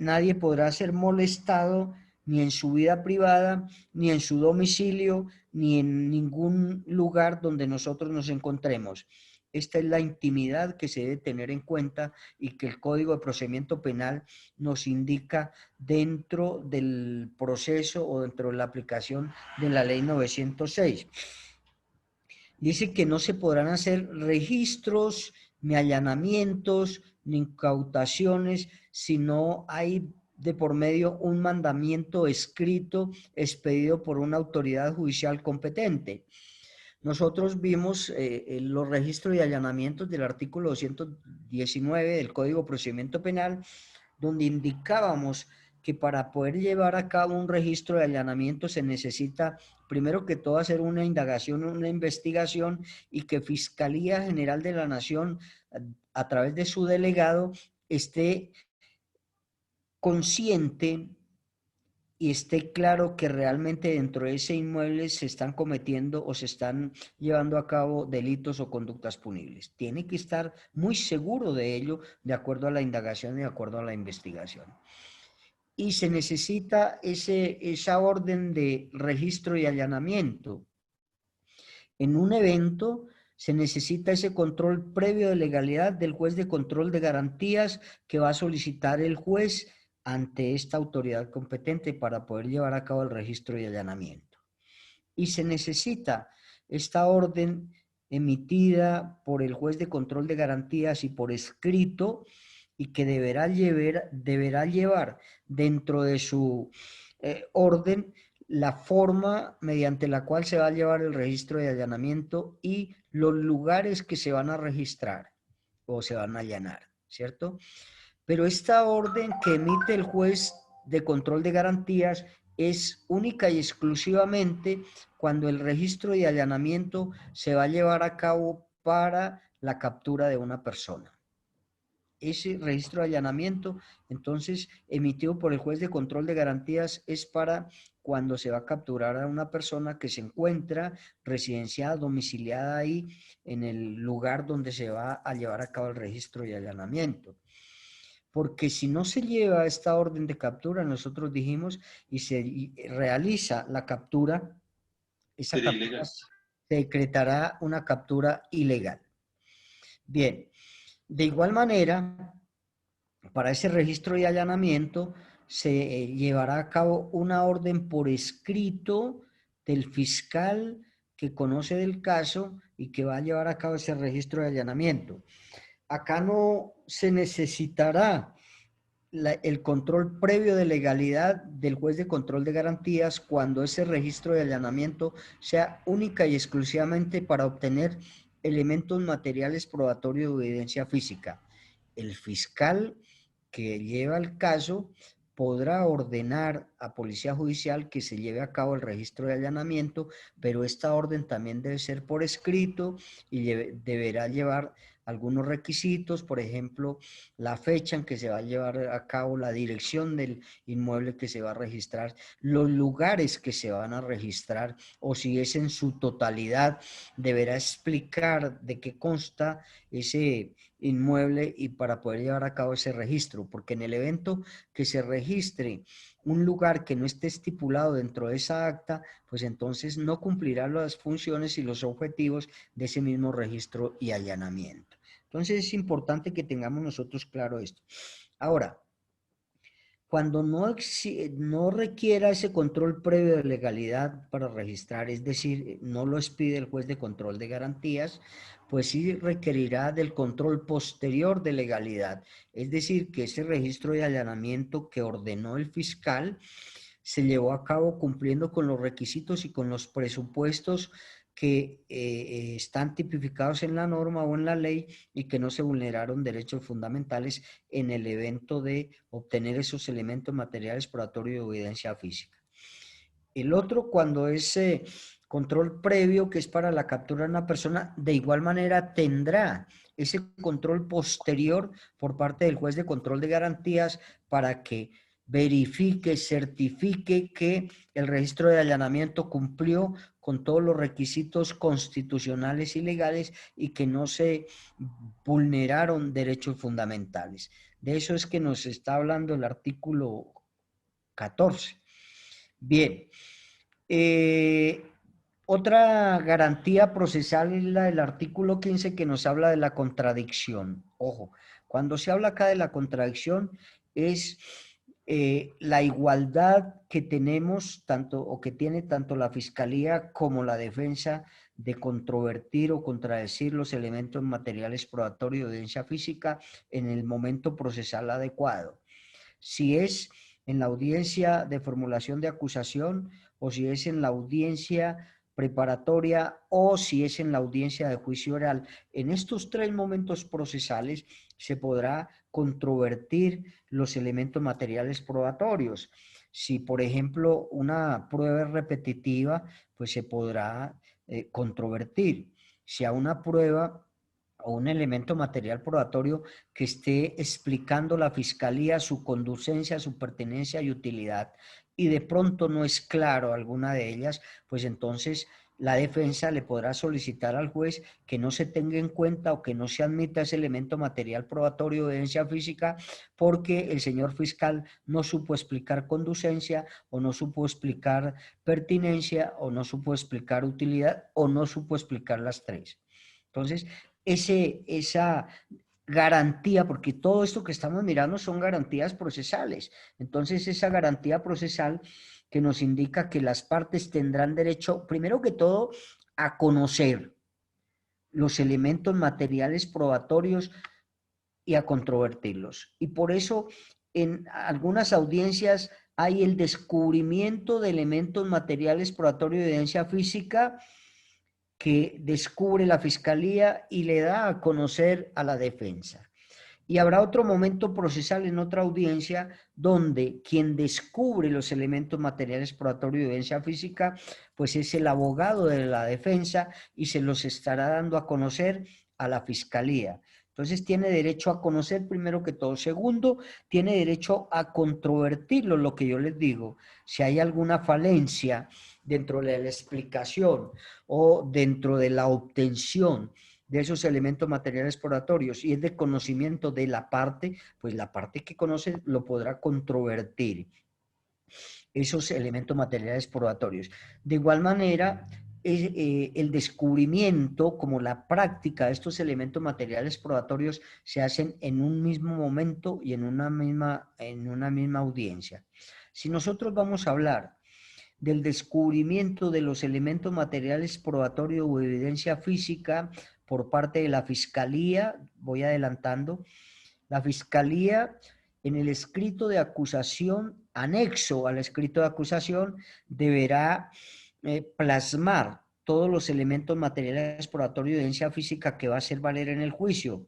Nadie podrá ser molestado ni en su vida privada, ni en su domicilio, ni en ningún lugar donde nosotros nos encontremos. Esta es la intimidad que se debe tener en cuenta y que el Código de Procedimiento Penal nos indica dentro del proceso o dentro de la aplicación de la Ley 906. Dice que no se podrán hacer registros, ni allanamientos, ni incautaciones, si no hay de por medio un mandamiento escrito expedido por una autoridad judicial competente. Nosotros vimos los registros y allanamientos del artículo 219 del Código de Procedimiento Penal, donde indicábamos que para poder llevar a cabo un registro de allanamiento se necesita, primero que todo, hacer una indagación, una investigación, y que Fiscalía General de la Nación, a través de su delegado, esté consciente y esté claro que realmente dentro de ese inmueble se están cometiendo o se están llevando a cabo delitos o conductas punibles. Tiene que estar muy seguro de ello, de acuerdo a la indagación y de acuerdo a la investigación. Y se necesita esa orden de registro y allanamiento. En un evento se necesita ese control previo de legalidad del juez de control de garantías que va a solicitar el juez ante esta autoridad competente para poder llevar a cabo el registro y allanamiento. Y se necesita esta orden emitida por el juez de control de garantías y por escrito, y que deberá llevar dentro de su orden la forma mediante la cual se va a llevar el registro de allanamiento y los lugares que se van a registrar o se van a allanar, ¿cierto? Pero esta orden que emite el juez de control de garantías es única y exclusivamente cuando el registro de allanamiento se va a llevar a cabo para la captura de una persona. Ese registro de allanamiento, entonces, emitido por el juez de control de garantías, es para cuando se va a capturar a una persona que se encuentra residenciada, domiciliada ahí en el lugar donde se va a llevar a cabo el registro de allanamiento. Porque si no se lleva esta orden de captura, nosotros dijimos, y se realiza la captura, esa captura se decretará una captura ilegal. Bien. De igual manera, para ese registro y allanamiento se llevará a cabo una orden por escrito del fiscal que conoce del caso y que va a llevar a cabo ese registro de allanamiento. Acá no se necesitará el control previo de legalidad del juez de control de garantías cuando ese registro de allanamiento sea única y exclusivamente para obtener elementos materiales probatorios de evidencia física. El fiscal que lleva el caso podrá ordenar a Policía Judicial que se lleve a cabo el registro de allanamiento, pero esta orden también debe ser por escrito y deberá llevar algunos requisitos, por ejemplo, la fecha en que se va a llevar a cabo, la dirección del inmueble que se va a registrar, los lugares que se van a registrar, o si es en su totalidad, deberá explicar de qué consta ese inmueble y para poder llevar a cabo ese registro, porque en el evento que se registre un lugar que no esté estipulado dentro de esa acta, pues entonces no cumplirá las funciones y los objetivos de ese mismo registro y allanamiento. Entonces es importante que tengamos nosotros claro esto. Ahora, cuando no requiera ese control previo de legalidad para registrar, es decir, no lo expide el juez de control de garantías, pues sí requerirá del control posterior de legalidad, es decir, que ese registro de allanamiento que ordenó el fiscal se llevó a cabo cumpliendo con los requisitos y con los presupuestos que están tipificados en la norma o en la ley y que no se vulneraron derechos fundamentales en el evento de obtener esos elementos materiales probatorios de evidencia física. El otro, cuando es control previo, que es para la captura de una persona, de igual manera tendrá ese control posterior por parte del juez de control de garantías para que verifique, certifique que el registro de allanamiento cumplió con todos los requisitos constitucionales y legales y que no se vulneraron derechos fundamentales. De eso es que nos está hablando el artículo 14. Bien, otra garantía procesal es la del artículo 15 que nos habla de la contradicción. Ojo, cuando se habla acá de la contradicción es la igualdad que tenemos o que tiene tanto la Fiscalía como la defensa de controvertir o contradecir los elementos materiales probatorios de evidencia física en el momento procesal adecuado. Si es en la audiencia de formulación de acusación o si es en la audiencia preparatoria o si es en la audiencia de juicio oral. En estos tres momentos procesales se podrá controvertir los elementos materiales probatorios. Si, por ejemplo, una prueba es repetitiva, pues se podrá controvertir. Si a una prueba o un elemento material probatorio que esté explicando la Fiscalía su conducencia, su pertenencia y utilidad, y de pronto no es claro alguna de ellas, pues entonces la defensa le podrá solicitar al juez que no se tenga en cuenta o que no se admita ese elemento material probatorio de evidencia física porque el señor fiscal no supo explicar conducencia o no supo explicar pertinencia o no supo explicar utilidad o no supo explicar las tres. Entonces, esa garantía, porque todo esto que estamos mirando son garantías procesales. Entonces, esa garantía procesal que nos indica que las partes tendrán derecho, primero que todo, a conocer los elementos materiales probatorios y a controvertirlos. Y por eso, en algunas audiencias hay el descubrimiento de elementos materiales probatorios de evidencia física que descubre la Fiscalía y le da a conocer a la defensa. Y habrá otro momento procesal en otra audiencia donde quien descubre los elementos materiales probatorios de evidencia física, pues es el abogado de la defensa y se los estará dando a conocer a la Fiscalía. Entonces tiene derecho a conocer primero que todo. Segundo, tiene derecho a controvertirlo, lo que yo les digo. Si hay alguna falencia dentro de la explicación o dentro de la obtención de esos elementos materiales probatorios y es de conocimiento de la parte, pues la parte que conoce lo podrá controvertir esos elementos materiales probatorios. De igual manera, el descubrimiento como la práctica de estos elementos materiales probatorios se hacen en un mismo momento y en una misma audiencia. Si nosotros vamos a hablar del descubrimiento de los elementos materiales probatorios o evidencia física por parte de la Fiscalía, voy adelantando, la Fiscalía en el escrito de acusación, anexo al escrito de acusación, deberá plasmar todos los elementos materiales probatorios de evidencia física que va a hacer valer en el juicio,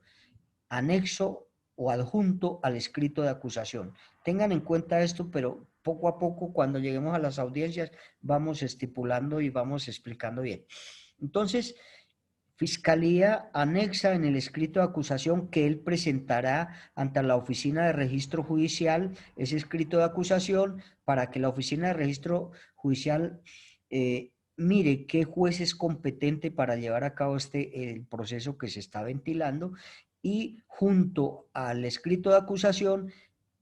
anexo o adjunto al escrito de acusación. Tengan en cuenta esto, pero poco a poco, cuando lleguemos a las audiencias, vamos estipulando y vamos explicando bien. Entonces, Fiscalía anexa en el escrito de acusación que él presentará ante la Oficina de Registro Judicial ese escrito de acusación para que la Oficina de Registro Judicial mire qué juez es competente para llevar a cabo el proceso que se está ventilando, y junto al escrito de acusación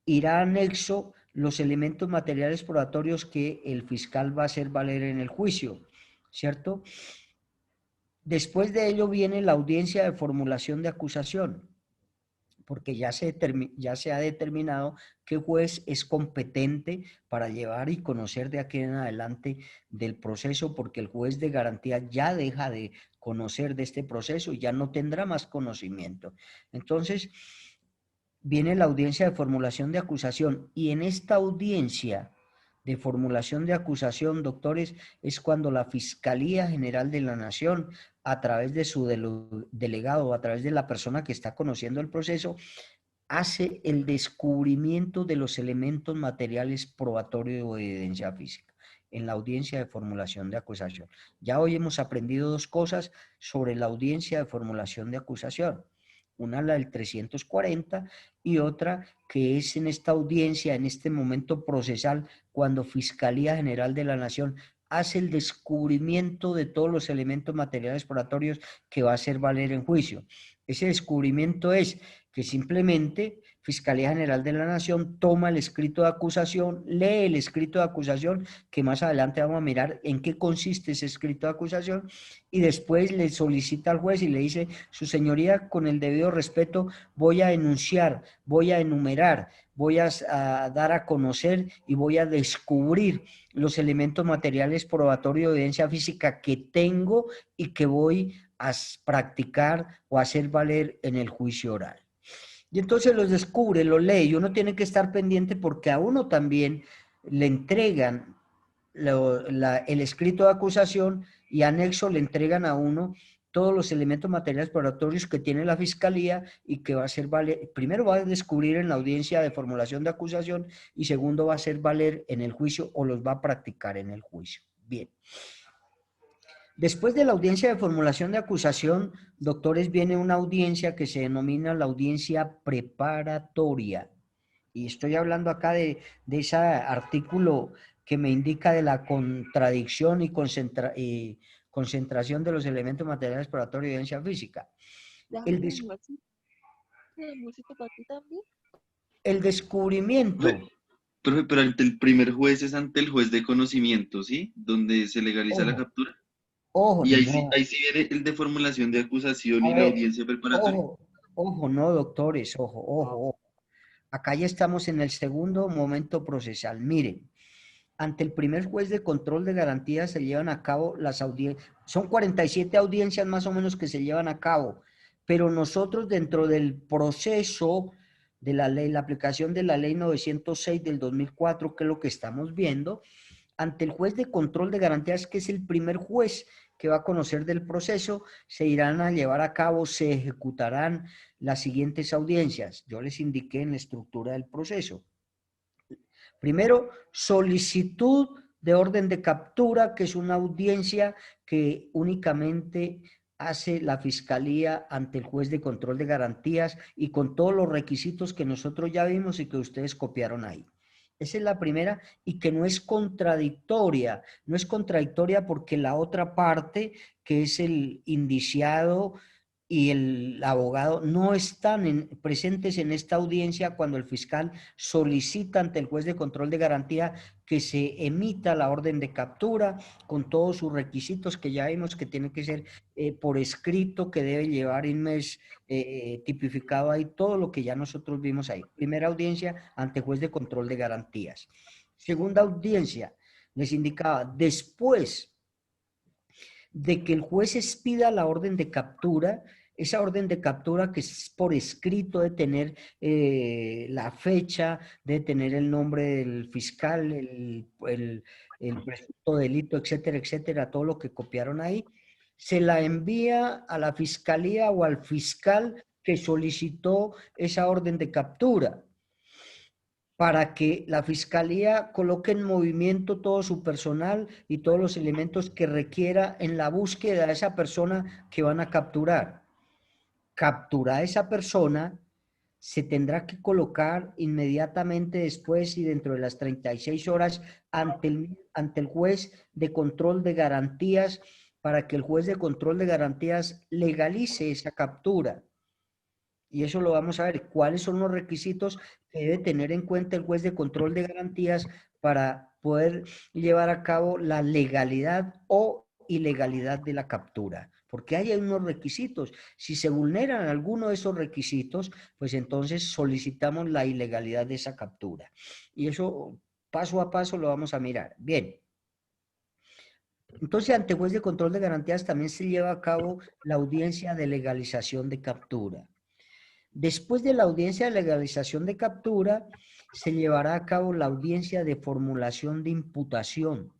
irá anexo los elementos materiales probatorios que el fiscal va a hacer valer en el juicio, ¿cierto? Después de ello viene la audiencia de formulación de acusación, porque ya se ha determinado qué juez es competente para llevar y conocer de aquí en adelante del proceso, porque el juez de garantía ya deja de conocer de este proceso y ya no tendrá más conocimiento. Entonces, viene la audiencia de formulación de acusación, y en esta audiencia de formulación de acusación, doctores, es cuando la Fiscalía General de la Nación, a través de su delegado, a través de la persona que está conociendo el proceso, hace el descubrimiento de los elementos materiales probatorios o de evidencia física en la audiencia de formulación de acusación. Ya hoy hemos aprendido dos cosas sobre la audiencia de formulación de acusación. Una, la del 340, y otra que es en esta audiencia, en este momento procesal, cuando Fiscalía General de la Nación hace el descubrimiento de todos los elementos materiales probatorios que va a hacer valer en juicio. Ese descubrimiento es que simplemente Fiscalía General de la Nación toma el escrito de acusación, lee el escrito de acusación, que más adelante vamos a mirar en qué consiste ese escrito de acusación, y después le solicita al juez y le dice: su señoría, con el debido respeto, voy a enunciar, voy a enumerar, voy a dar a conocer y voy a descubrir los elementos materiales probatorios de evidencia física que tengo y que voy a practicar o a hacer valer en el juicio oral. Y entonces los descubre, los lee, y uno tiene que estar pendiente porque a uno también le entregan el escrito de acusación, y anexo le entregan a uno todos los elementos materiales probatorios que tiene la Fiscalía y que va a hacer valer, primero va a descubrir en la audiencia de formulación de acusación, y segundo va a hacer valer en el juicio o los va a practicar en el juicio. Bien. Después de la audiencia de formulación de acusación, doctores, viene una audiencia que se denomina la audiencia preparatoria. Y estoy hablando acá de ese artículo que me indica de la contradicción y concentración de los elementos materiales probatorios de evidencia física. El descubrimiento. Profe, pero ante el primer juez es ante el juez de conocimiento, ¿sí? Donde se legaliza la captura. Ojo, y ahí, no. ahí sí viene el de formulación de acusación y la audiencia preparatoria. Ojo, no, doctores, ojo. Acá ya estamos en el segundo momento procesal. Miren, ante el primer juez de control de garantías se llevan a cabo las audiencias. Son 47 audiencias más o menos que se llevan a cabo, pero nosotros dentro del proceso de la ley, la aplicación de la ley 906 del 2004, que es lo que estamos viendo, ante el juez de control de garantías, que es el primer juez que va a conocer del proceso, se irán a llevar a cabo, se ejecutarán las siguientes audiencias. Yo les indiqué en la estructura del proceso. Primero, solicitud de orden de captura, que es una audiencia que únicamente hace la Fiscalía ante el juez de control de garantías y con todos los requisitos que nosotros ya vimos y que ustedes copiaron ahí. Esa es la primera, y que no es contradictoria. No es contradictoria porque la otra parte, que es el indiciado y el abogado, no están presentes en esta audiencia cuando el fiscal solicita ante el juez de control de garantía que se emita la orden de captura con todos sus requisitos que ya vimos que tiene que ser por escrito, que debe llevar un mes tipificado ahí, todo lo que ya nosotros vimos ahí. Primera audiencia ante juez de control de garantías. Segunda audiencia, les indicaba, después de que el juez expida la orden de captura, esa orden de captura que es por escrito, de tener la fecha, de tener el nombre del fiscal, el presunto delito, etcétera, etcétera, todo lo que copiaron ahí, se la envía a la Fiscalía o al fiscal que solicitó esa orden de captura para que la Fiscalía coloque en movimiento todo su personal y todos los elementos que requiera en la búsqueda de esa persona que van a capturar. Capturar a esa persona, se tendrá que colocar inmediatamente después y dentro de las 36 horas ante el juez de control de garantías para que el juez de control de garantías legalice esa captura. Y eso lo vamos a ver, cuáles son los requisitos que debe tener en cuenta el juez de control de garantías para poder llevar a cabo la legalidad o ilegalidad de la captura. Porque hay unos requisitos. Si se vulneran alguno de esos requisitos, pues entonces solicitamos la ilegalidad de esa captura. Y eso paso a paso lo vamos a mirar. Bien. Entonces, ante juez de control de garantías también se lleva a cabo la audiencia de legalización de captura. Después de la audiencia de legalización de captura, se llevará a cabo la audiencia de formulación de imputación,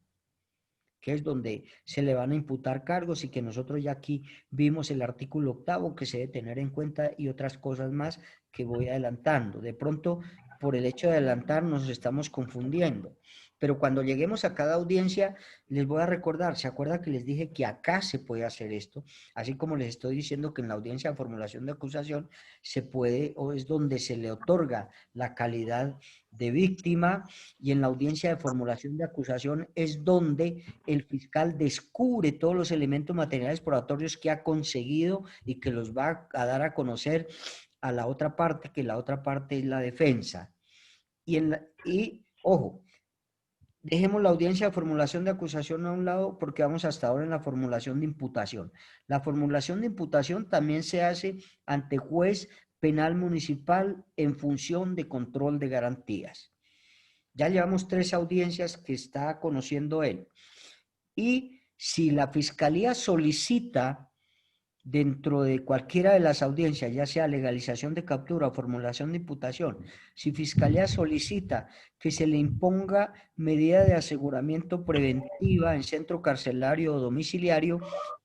que es donde se le van a imputar cargos y que nosotros ya aquí vimos el artículo 8º que se debe tener en cuenta y otras cosas más que voy adelantando. De pronto, por el hecho de adelantar, nos estamos confundiendo. Pero cuando lleguemos a cada audiencia, les voy a recordar, ¿se acuerdan que les dije que acá se puede hacer esto? Así como les estoy diciendo que en la audiencia de formulación de acusación se puede, o es donde se le otorga la calidad de víctima, y en la audiencia de formulación de acusación es donde el fiscal descubre todos los elementos materiales probatorios que ha conseguido y que los va a dar a conocer a la otra parte, que la otra parte es la defensa. Y ojo, dejemos la audiencia de formulación de acusación a un lado porque vamos hasta ahora en la formulación de imputación. La formulación de imputación también se hace ante juez penal municipal en función de control de garantías. Ya llevamos 3 audiencias que está conociendo él. Y si la fiscalía solicita dentro de cualquiera de las audiencias, ya sea legalización de captura o formulación de imputación, si fiscalía solicita que se le imponga medida de aseguramiento preventiva en centro carcelario o domiciliario,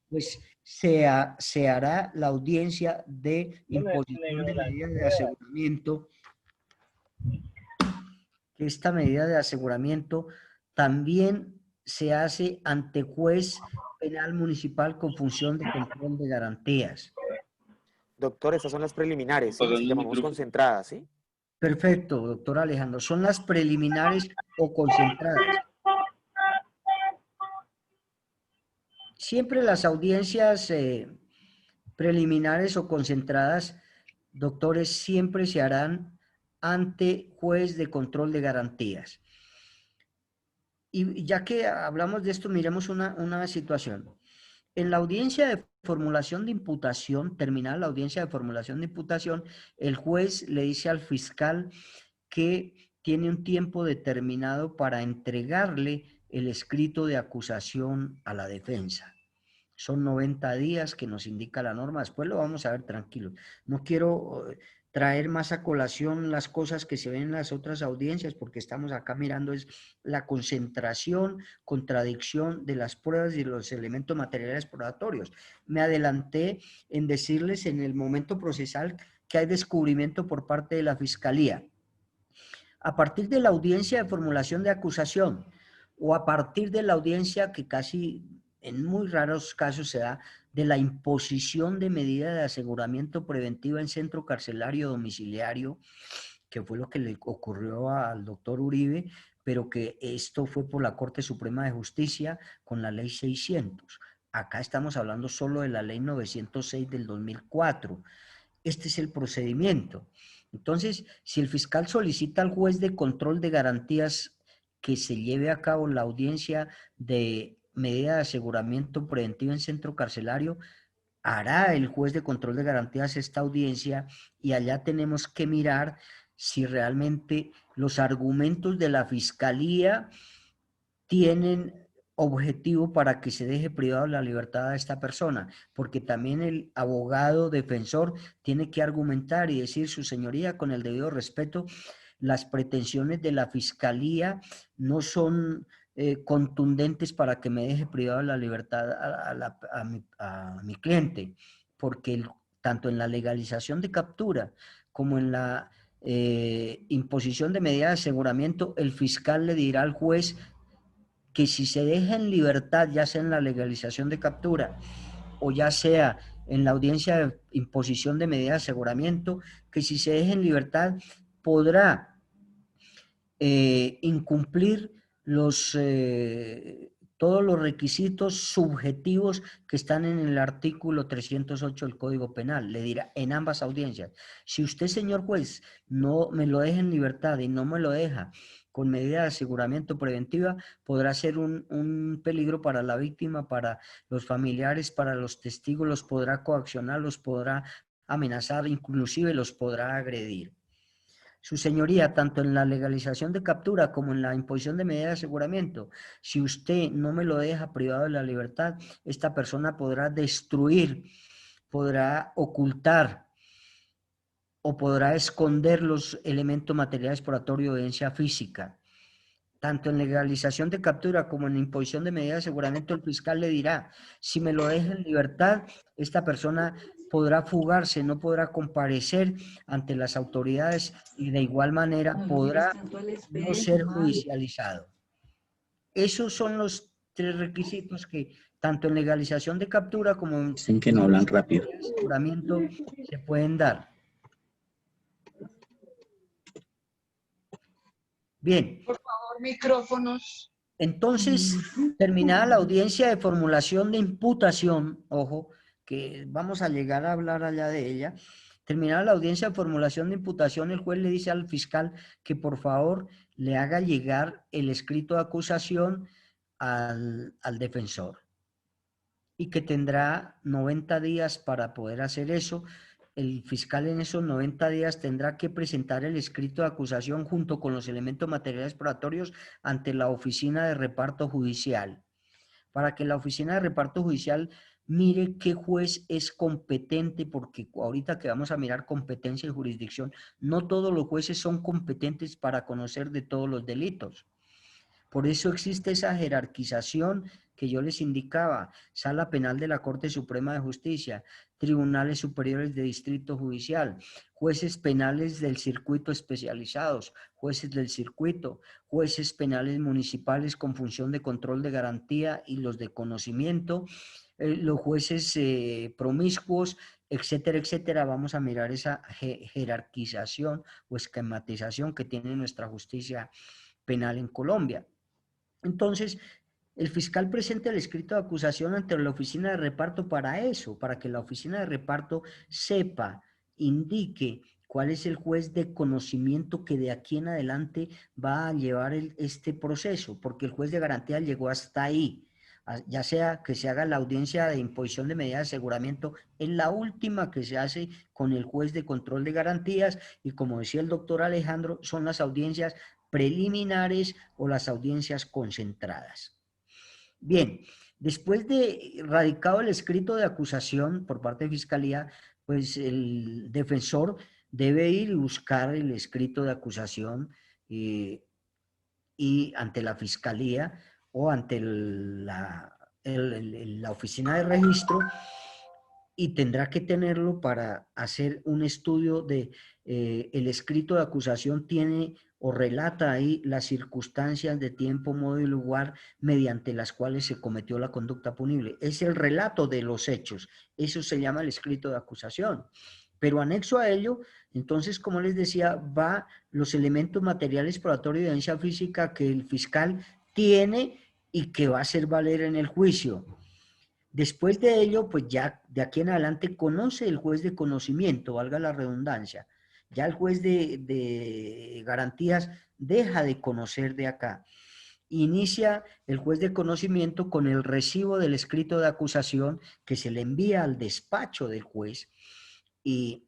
pues se hará la audiencia de imposición de medidas de aseguramiento. Esta medida de aseguramiento también se hace ante juez penal municipal con función de control de garantías. Doctor, estas son las preliminares, ¿sí? Si llamamos concentradas, ¿sí? Perfecto, doctor Alejandro. Son las preliminares o concentradas. Siempre las audiencias preliminares o concentradas, doctores, siempre se harán ante juez de control de garantías. Y ya que hablamos de esto, miremos una situación. En la audiencia de formulación de imputación, terminada la audiencia de formulación de imputación, el juez le dice al fiscal que tiene un tiempo determinado para entregarle el escrito de acusación a la defensa. Son 90 días que nos indica la norma, después lo vamos a ver tranquilos. No quiero traer más a colación las cosas que se ven en las otras audiencias, porque estamos acá mirando es la concentración, contradicción de las pruebas y los elementos materiales probatorios. Me adelanté en decirles en el momento procesal que hay descubrimiento por parte de la Fiscalía. A partir de la audiencia de formulación de acusación o a partir de la audiencia que casi en muy raros casos se da de la imposición de medida de aseguramiento preventiva en centro carcelario domiciliario, que fue lo que le ocurrió al doctor Uribe, pero que esto fue por la Corte Suprema de Justicia con la Ley 600. Acá estamos hablando solo de la Ley 906 del 2004. Este es el procedimiento. Entonces, si el fiscal solicita al juez de control de garantías que se lleve a cabo la audiencia de medida de aseguramiento preventivo en centro carcelario, hará el juez de control de garantías esta audiencia y allá tenemos que mirar si realmente los argumentos de la Fiscalía tienen objetivo para que se deje privado de la libertad a esta persona, porque también el abogado defensor tiene que argumentar y decir, su señoría, con el debido respeto, las pretensiones de la Fiscalía no son contundentes para que me deje privado de la libertad a mi cliente, porque tanto en la legalización de captura como en la imposición de medida de aseguramiento, el fiscal le dirá al juez que si se deja en libertad, ya sea en la legalización de captura o ya sea en la audiencia de imposición de medida de aseguramiento, que si se deja en libertad podrá incumplir todos los requisitos subjetivos que están en el artículo 308 del Código Penal. Le dirá en ambas audiencias, si usted, señor juez, no me lo deja en libertad y no me lo deja con medida de aseguramiento preventiva, podrá ser un peligro para la víctima, para los familiares, para los testigos, los podrá coaccionar, los podrá amenazar, inclusive los podrá agredir. Su señoría, tanto en la legalización de captura como en la imposición de medida de aseguramiento, si usted no me lo deja privado de la libertad, esta persona podrá destruir, podrá ocultar o podrá esconder los elementos materiales probatorios de evidencia física. Tanto en legalización de captura como en imposición de medida de aseguramiento, el fiscal le dirá, si me lo deja en libertad, esta persona podrá fugarse, no podrá comparecer ante las autoridades y de igual manera podrá no ser judicializado. Esos son los 3 requisitos que tanto en legalización de captura como en Dicen que no hablan rápido. aseguramiento se pueden dar. Bien. Por favor, micrófonos. Entonces, terminada la audiencia de formulación de imputación, ojo, que vamos a llegar a hablar allá de ella, terminada la audiencia de formulación de imputación, el juez le dice al fiscal que por favor le haga llegar el escrito de acusación al defensor y que tendrá 90 días para poder hacer eso. El fiscal en esos 90 días tendrá que presentar el escrito de acusación junto con los elementos materiales probatorios ante la oficina de reparto judicial, para que la oficina de reparto judicial mire qué juez es competente, porque ahorita que vamos a mirar competencia y jurisdicción, no todos los jueces son competentes para conocer de todos los delitos. Por eso existe esa jerarquización que yo les indicaba: Sala Penal de la Corte Suprema de Justicia, Tribunales Superiores de Distrito Judicial, jueces penales del circuito especializados, jueces del circuito, jueces penales municipales con función de control de garantía y los de conocimiento, los jueces promiscuos, etcétera, etcétera. Vamos a mirar esa jerarquización o esquematización que tiene nuestra justicia penal en Colombia. Entonces, el fiscal presenta el escrito de acusación ante la oficina de reparto para eso, para que la oficina de reparto sepa, indique cuál es el juez de conocimiento que de aquí en adelante va a llevar este proceso, porque el juez de garantía llegó hasta ahí, ya sea que se haga la audiencia de imposición de medida de aseguramiento, es la última que se hace con el juez de control de garantías, y como decía el doctor Alejandro, son las audiencias preliminares o las audiencias concentradas. Bien, después de radicado el escrito de acusación por parte de Fiscalía, pues el defensor debe ir y buscar el escrito de acusación y ante la Fiscalía o ante la oficina de registro, y tendrá que tenerlo para hacer un estudio de el escrito de acusación tiene o relata ahí las circunstancias de tiempo, modo y lugar mediante las cuales se cometió la conducta punible. Es el relato de los hechos, eso se llama el escrito de acusación. Pero anexo a ello, entonces, como les decía, va los elementos materiales probatorios de evidencia física que el fiscal tiene y que va a hacer valer en el juicio. Después de ello, pues ya de aquí en adelante conoce el juez de conocimiento, valga la redundancia. Ya el juez de garantías deja de conocer de acá. Inicia el juez de conocimiento con el recibo del escrito de acusación que se le envía al despacho del juez, y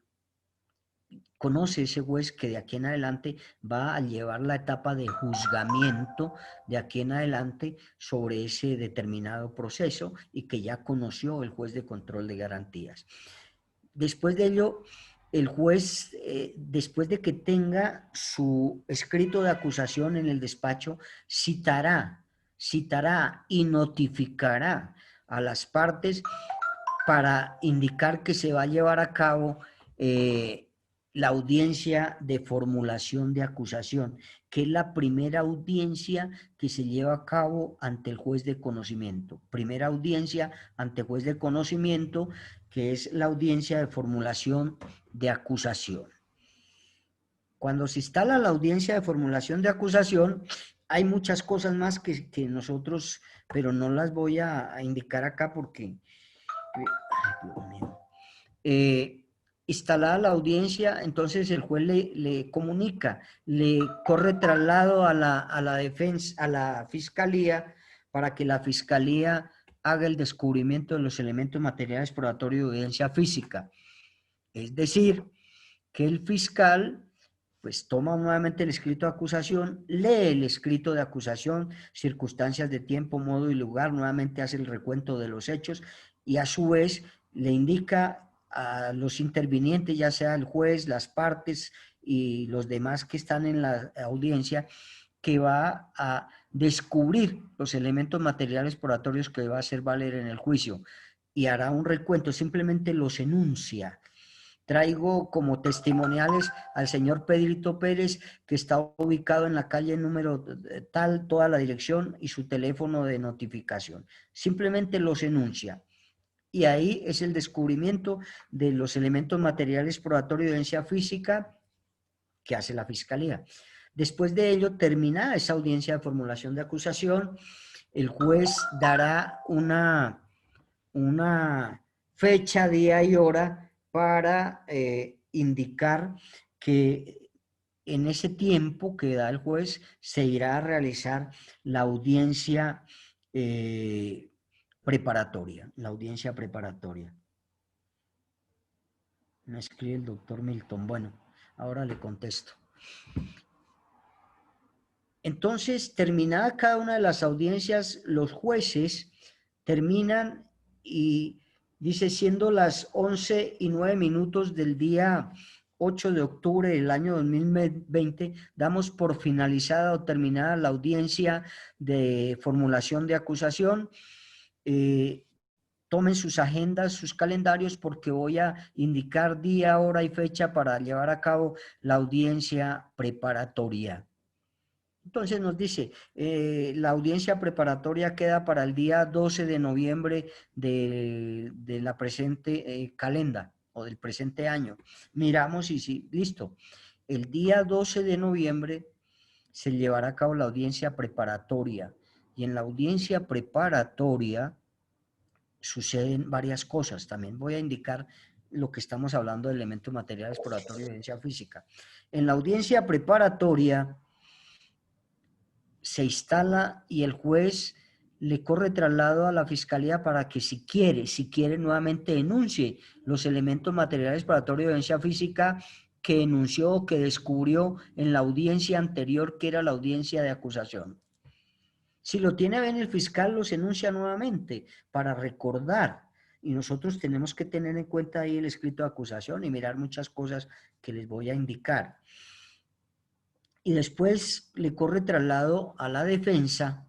conoce ese juez que de aquí en adelante va a llevar la etapa de juzgamiento de aquí en adelante sobre ese determinado proceso y que ya conoció el juez de control de garantías. Después de ello, el juez, después de que tenga su escrito de acusación en el despacho, citará y notificará a las partes para indicar que se va a llevar a cabo la audiencia de formulación de acusación, que es la primera audiencia que se lleva a cabo ante el juez de conocimiento. Primera audiencia ante juez de conocimiento, que es la audiencia de formulación de acusación. Cuando se instala la audiencia de formulación de acusación, hay muchas cosas más que nosotros, pero no las voy a indicar acá porque... Ay, Dios mío. Instalada la audiencia, entonces el juez le comunica, le corre traslado a la defensa, a la fiscalía, para que la fiscalía haga el descubrimiento de los elementos materiales probatorios de evidencia física. Es decir, que el fiscal pues toma nuevamente el escrito de acusación, lee el escrito de acusación, circunstancias de tiempo, modo y lugar, nuevamente hace el recuento de los hechos y a su vez le indica a los intervinientes, ya sea el juez, las partes y los demás que están en la audiencia, que va a descubrir los elementos materiales probatorios que va a hacer valer en el juicio y hará un recuento, simplemente los enuncia. Traigo como testimoniales al señor Pedrito Pérez, que está ubicado en la calle número tal, toda la dirección y su teléfono de notificación. Simplemente los enuncia. Y ahí es el descubrimiento de los elementos materiales probatorios de evidencia física que hace la fiscalía. Después de ello, terminada esa audiencia de formulación de acusación, el juez dará una fecha, día y hora para indicar que en ese tiempo que da el juez se irá a realizar la audiencia preparatoria, la audiencia preparatoria. Me escribe el doctor Milton. Bueno, ahora le contesto. Entonces, terminada cada una de las audiencias, los jueces terminan y dice, siendo las 11:09 del día 8 de octubre del año 2020, damos por finalizada o terminada la audiencia de formulación de acusación. Tomen sus agendas, sus calendarios, porque voy a indicar día, hora y fecha para llevar a cabo la audiencia preparatoria. Entonces nos dice, la audiencia preparatoria queda para el día 12 de noviembre de la presente calenda o del presente año. Miramos y sí, listo. El día 12 de noviembre se llevará a cabo la audiencia preparatoria. Y en la audiencia preparatoria suceden varias cosas. También voy a indicar lo que estamos hablando de elementos materiales probatorios de evidencia física. En la audiencia preparatoria se instala y el juez le corre traslado a la fiscalía para que si quiere nuevamente enuncie los elementos materiales probatorios de evidencia física que enunció o que descubrió en la audiencia anterior, que era la audiencia de acusación. Si lo tiene bien el fiscal, los enuncia nuevamente para recordar. Y nosotros tenemos que tener en cuenta ahí el escrito de acusación y mirar muchas cosas que les voy a indicar. Y después le corre traslado a la defensa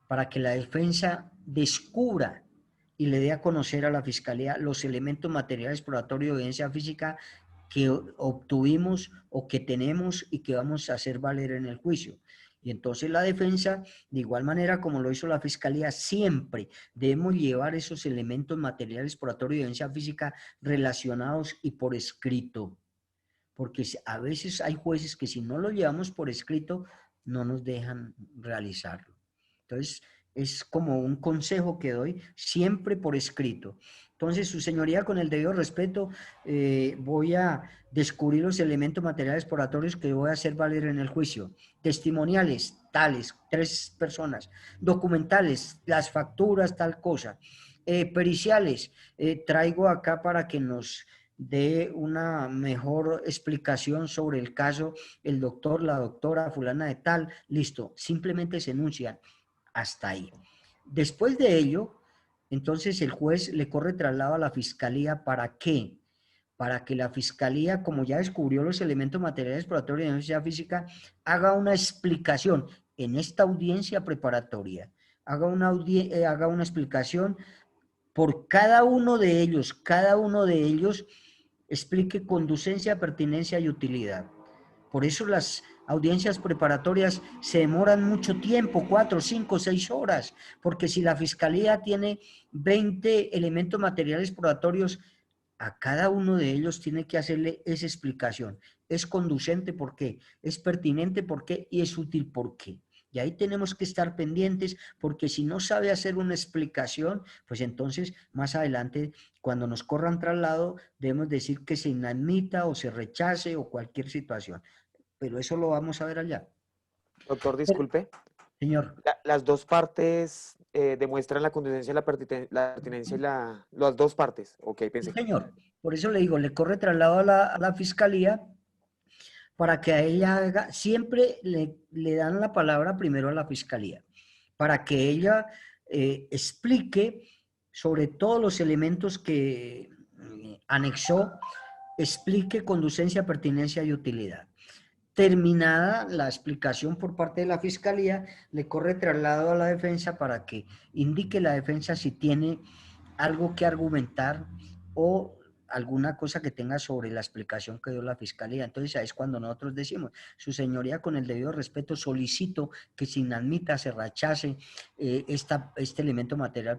para que la defensa descubra y le dé a conocer a la fiscalía los elementos materiales probatorios de evidencia física que obtuvimos o que tenemos y que vamos a hacer valer en el juicio. Y entonces la defensa, de igual manera como lo hizo la fiscalía, siempre debemos llevar esos elementos materiales probatorios de evidencia física relacionados y por escrito. Porque a veces hay jueces que si no lo llevamos por escrito, no nos dejan realizarlo. Entonces, es como un consejo que doy, siempre por escrito. Entonces, su señoría, con el debido respeto, voy a descubrir los elementos materiales probatorios que voy a hacer valer en el juicio. Testimoniales, tales, 3 personas. Documentales, las facturas, tal cosa. Periciales, traigo acá para que nos dé una mejor explicación sobre el caso, el doctor, la doctora, fulana de tal, listo, simplemente se enuncian hasta ahí. Después de ello, entonces el juez le corre traslado a la fiscalía. ¿Para qué? Para que la fiscalía, como ya descubrió los elementos materiales probatorios de evidencia física, haga una explicación en esta audiencia preparatoria, haga una explicación por cada uno de ellos explique conducencia, pertinencia y utilidad. Por eso las audiencias preparatorias se demoran mucho tiempo, 4, 5, 6 horas, porque si la fiscalía tiene 20 elementos materiales probatorios, a cada uno de ellos tiene que hacerle esa explicación. Es conducente, ¿por qué? Es pertinente, ¿por qué? Y es útil, ¿por qué? Y ahí tenemos que estar pendientes, porque si no sabe hacer una explicación, pues entonces más adelante, cuando nos corran traslado, debemos decir que se inadmita o se rechace o cualquier situación. Pero eso lo vamos a ver allá. Doctor, disculpe. Señor. Las dos partes demuestran la conducencia, la pertinencia y las dos partes. Ok, pensé. Sí, señor. Por eso le digo, le corre traslado a la fiscalía para que a ella haga, siempre le dan la palabra primero a la fiscalía, para que ella explique sobre todos los elementos que anexó, explique conducencia, pertinencia y utilidad. Terminada la explicación por parte de la fiscalía, le corre traslado a la defensa para que indique la defensa si tiene algo que argumentar o alguna cosa que tenga sobre la explicación que dio la fiscalía. Entonces ahí es cuando nosotros decimos, su señoría, con el debido respeto, solicito que se inadmita, se rechace este elemento material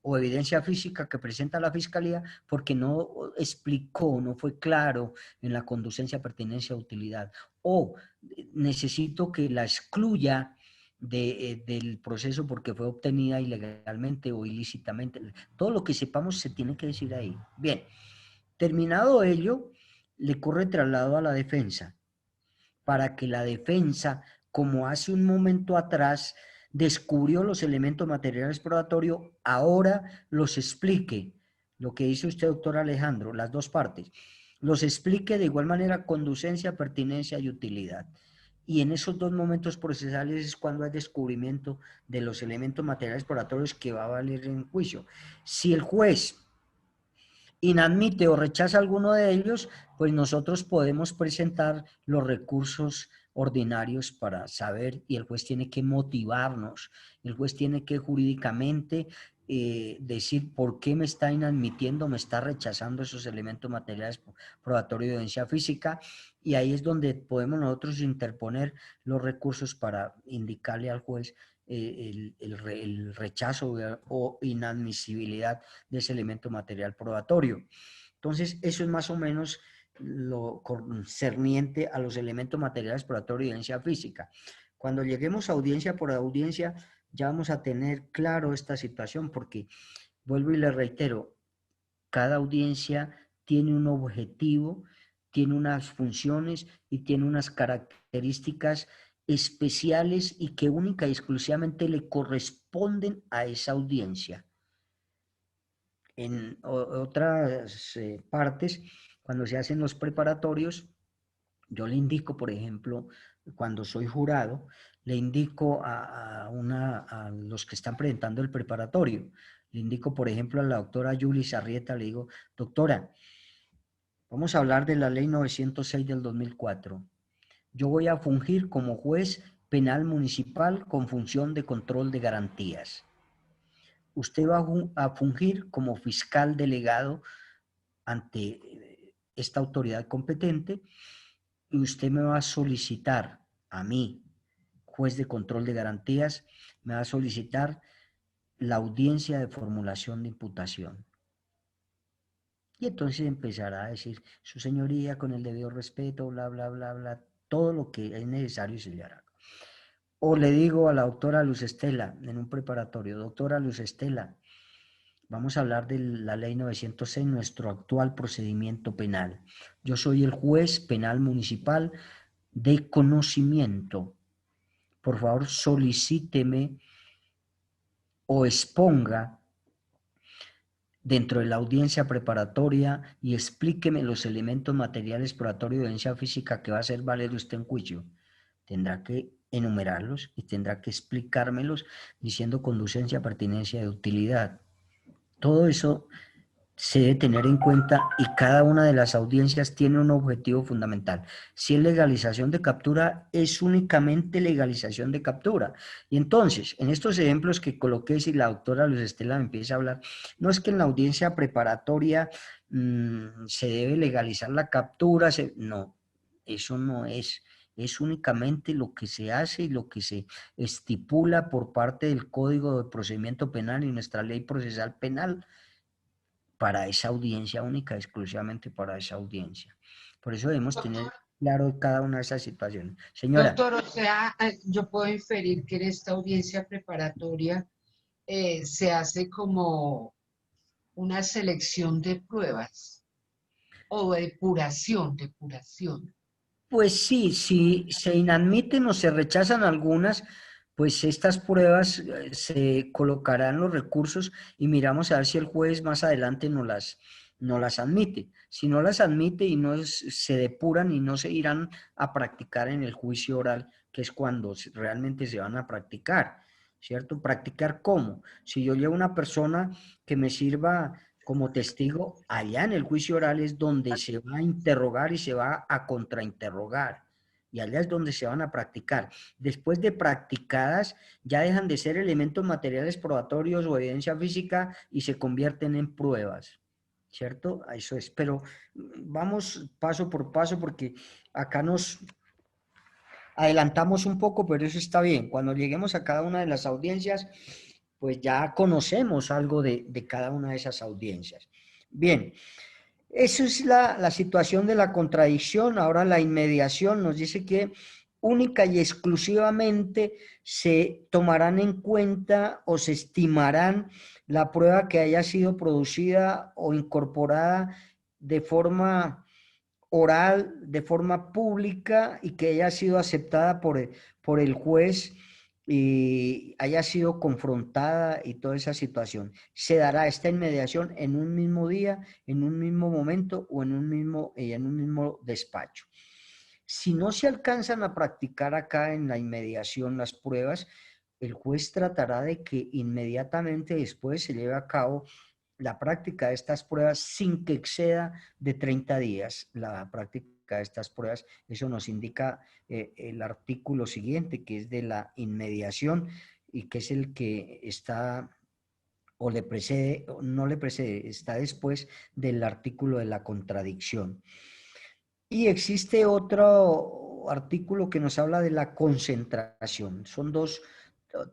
o evidencia física que presenta la fiscalía porque no explicó, no fue claro en la conducencia, pertinencia, utilidad, o necesito que la excluya del proceso porque fue obtenida ilegalmente o ilícitamente. Todo lo que sepamos se tiene que decir ahí. Bien, terminado ello, le corre traslado a la defensa para que la defensa, como hace un momento atrás descubrió los elementos materiales probatorios, ahora los explique. Lo que hizo usted, doctor Alejandro, las dos partes, los explique de igual manera conducencia, pertinencia y utilidad. Y en esos dos momentos procesales es cuando hay descubrimiento de los elementos materiales probatorios que va a valer en juicio. Si el juez inadmite o rechaza alguno de ellos, pues nosotros podemos presentar los recursos ordinarios para saber, y el juez tiene que motivarnos, el juez tiene que jurídicamente decir por qué me está inadmitiendo, me está rechazando esos elementos materiales probatorios de evidencia física, y ahí es donde podemos nosotros interponer los recursos para indicarle al juez el rechazo o inadmisibilidad de ese elemento material probatorio. Entonces, eso es más o menos lo concerniente a los elementos materiales probatorios de evidencia física. Cuando lleguemos a audiencia por audiencia, ya vamos a tener claro esta situación, porque, vuelvo y le reitero, cada audiencia tiene un objetivo, tiene unas funciones y tiene unas características especiales y que única y exclusivamente le corresponden a esa audiencia. En otras partes, cuando se hacen los preparatorios, yo le indico, por ejemplo, cuando soy jurado, le indico a los que están presentando el preparatorio, le indico, por ejemplo, a la doctora Yuli Sarrieta, le digo, doctora, vamos a hablar de la ley 906 del 2004. Yo voy a fungir como juez penal municipal con función de control de garantías. Usted va a fungir como fiscal delegado ante esta autoridad competente y usted me va a solicitar a mí, juez de control de garantías, me va a solicitar la audiencia de formulación de imputación. Y entonces empezará a decir, su señoría, con el debido respeto, bla, bla, bla, bla, todo lo que es necesario se le hará. O le digo a la doctora Luz Estela en un preparatorio, doctora Luz Estela, vamos a hablar de la ley 906, nuestro actual procedimiento penal. Yo soy el juez penal municipal de conocimiento. Por favor, solicíteme o exponga dentro de la audiencia preparatoria y explíqueme los elementos materiales probatorios de evidencia física que va a hacer valer usted en juicio. Tendrá que enumerarlos y tendrá que explicármelos diciendo conducencia, pertinencia y utilidad. Todo eso se debe tener en cuenta y cada una de las audiencias tiene un objetivo fundamental. Si es legalización de captura, es únicamente legalización de captura. Y entonces, en estos ejemplos que coloqué, si la doctora Luz Estela me empieza a hablar, no es que en la audiencia preparatoria se debe legalizar la captura, no, eso no es. Es únicamente lo que se hace y lo que se estipula por parte del Código de Procedimiento Penal y nuestra Ley Procesal Penal para esa audiencia única, exclusivamente para esa audiencia. Por eso debemos tener claro cada una de esas situaciones. Señora. Doctor, o sea, yo puedo inferir que en esta audiencia preparatoria se hace como una selección de pruebas o depuración. Pues sí, si se inadmiten o se rechazan algunas, pues estas pruebas se colocarán los recursos y miramos a ver si el juez más adelante no las admite. Si no las admite y no se depuran y no se irán a practicar en el juicio oral, que es cuando realmente se van a practicar, ¿cierto? ¿Practicar cómo? Si yo llevo una persona que me sirva como testigo, allá en el juicio oral es donde se va a interrogar y se va a contrainterrogar. Y allá es donde se van a practicar. Después de practicadas, ya dejan de ser elementos materiales probatorios o evidencia física y se convierten en pruebas, ¿cierto? Eso es. Pero vamos paso por paso porque acá nos adelantamos un poco, pero eso está bien. Cuando lleguemos a cada una de las audiencias, pues ya conocemos algo de cada una de esas audiencias. Bien, eso es la situación de la contradicción. Ahora la inmediación nos dice que única y exclusivamente se tomarán en cuenta o se estimarán la prueba que haya sido producida o incorporada de forma oral, de forma pública y que haya sido aceptada por el juez y haya sido confrontada y toda esa situación. Se dará esta inmediación en un mismo día, en un mismo momento o en un mismo despacho. Si no se alcanzan a practicar acá en la inmediación las pruebas, el juez tratará de que inmediatamente después se lleve a cabo la práctica de estas pruebas sin que exceda de 30 días la práctica de estas pruebas. Eso nos indica el artículo siguiente, que es de la inmediación y que es el que está o le precede, o no le precede, está después del artículo de la contradicción. Y existe otro artículo que nos habla de la concentración. Son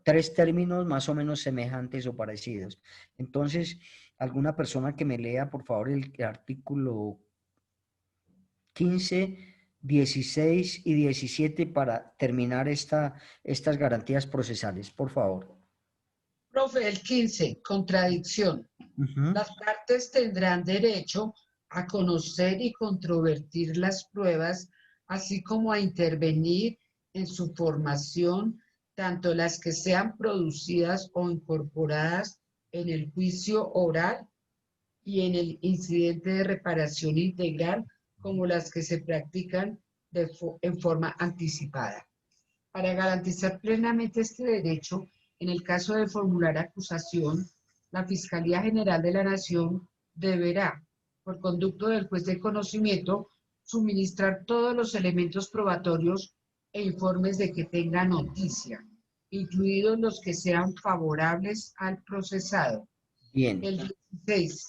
tres términos más o menos semejantes o parecidos. Entonces, alguna persona que me lea, por favor, el artículo 15, 16 y 17 para terminar estas garantías procesales, por favor. Profe, el 15, contradicción. Las partes tendrán derecho a conocer y controvertir las pruebas, así como a intervenir en su formación, tanto las que sean producidas o incorporadas en el juicio oral y en el incidente de reparación integral, como las que se practican en forma anticipada. Para garantizar plenamente este derecho, en el caso de formular acusación, la Fiscalía General de la Nación deberá, por conducto del juez de conocimiento, suministrar todos los elementos probatorios e informes de que tenga noticia, incluidos los que sean favorables al procesado. Bien. El 16.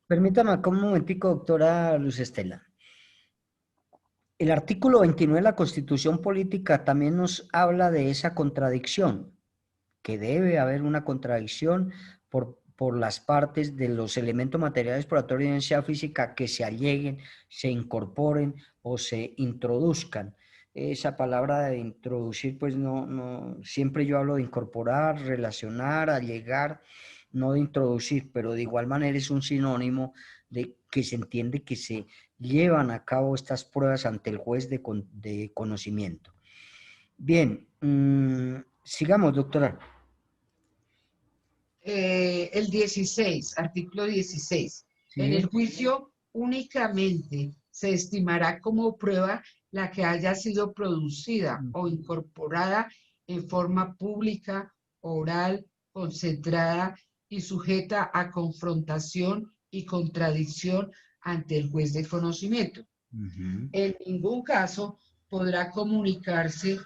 Permítame acá un momentico, doctora Luz Estela. El artículo 29 de la Constitución Política también nos habla de esa contradicción, que debe haber una contradicción por las partes de los elementos materiales probatorios de evidencia física que se alleguen, se incorporen o se introduzcan. Esa palabra de introducir, pues no, siempre yo hablo de incorporar, relacionar, allegar, no de introducir, pero de igual manera es un sinónimo de que se entiende que se llevan a cabo estas pruebas ante el juez de conocimiento. Bien, sigamos, doctora. El 16, artículo 16. Sí. En el juicio únicamente se estimará como prueba la que haya sido producida o incorporada en forma pública, oral, concentrada y sujeta a confrontación y contradicción ante el juez de conocimiento. En ningún caso podrá comunicarse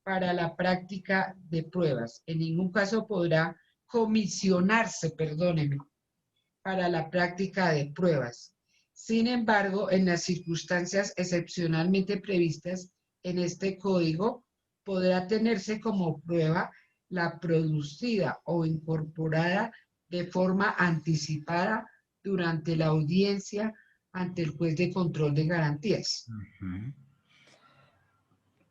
para la práctica de pruebas. En ningún caso podrá comisionarse, perdónenme, para la práctica de pruebas. Sin embargo, en las circunstancias excepcionalmente previstas en este código, podrá tenerse como prueba la producida o incorporada de forma anticipada durante la audiencia ante el juez de control de garantías.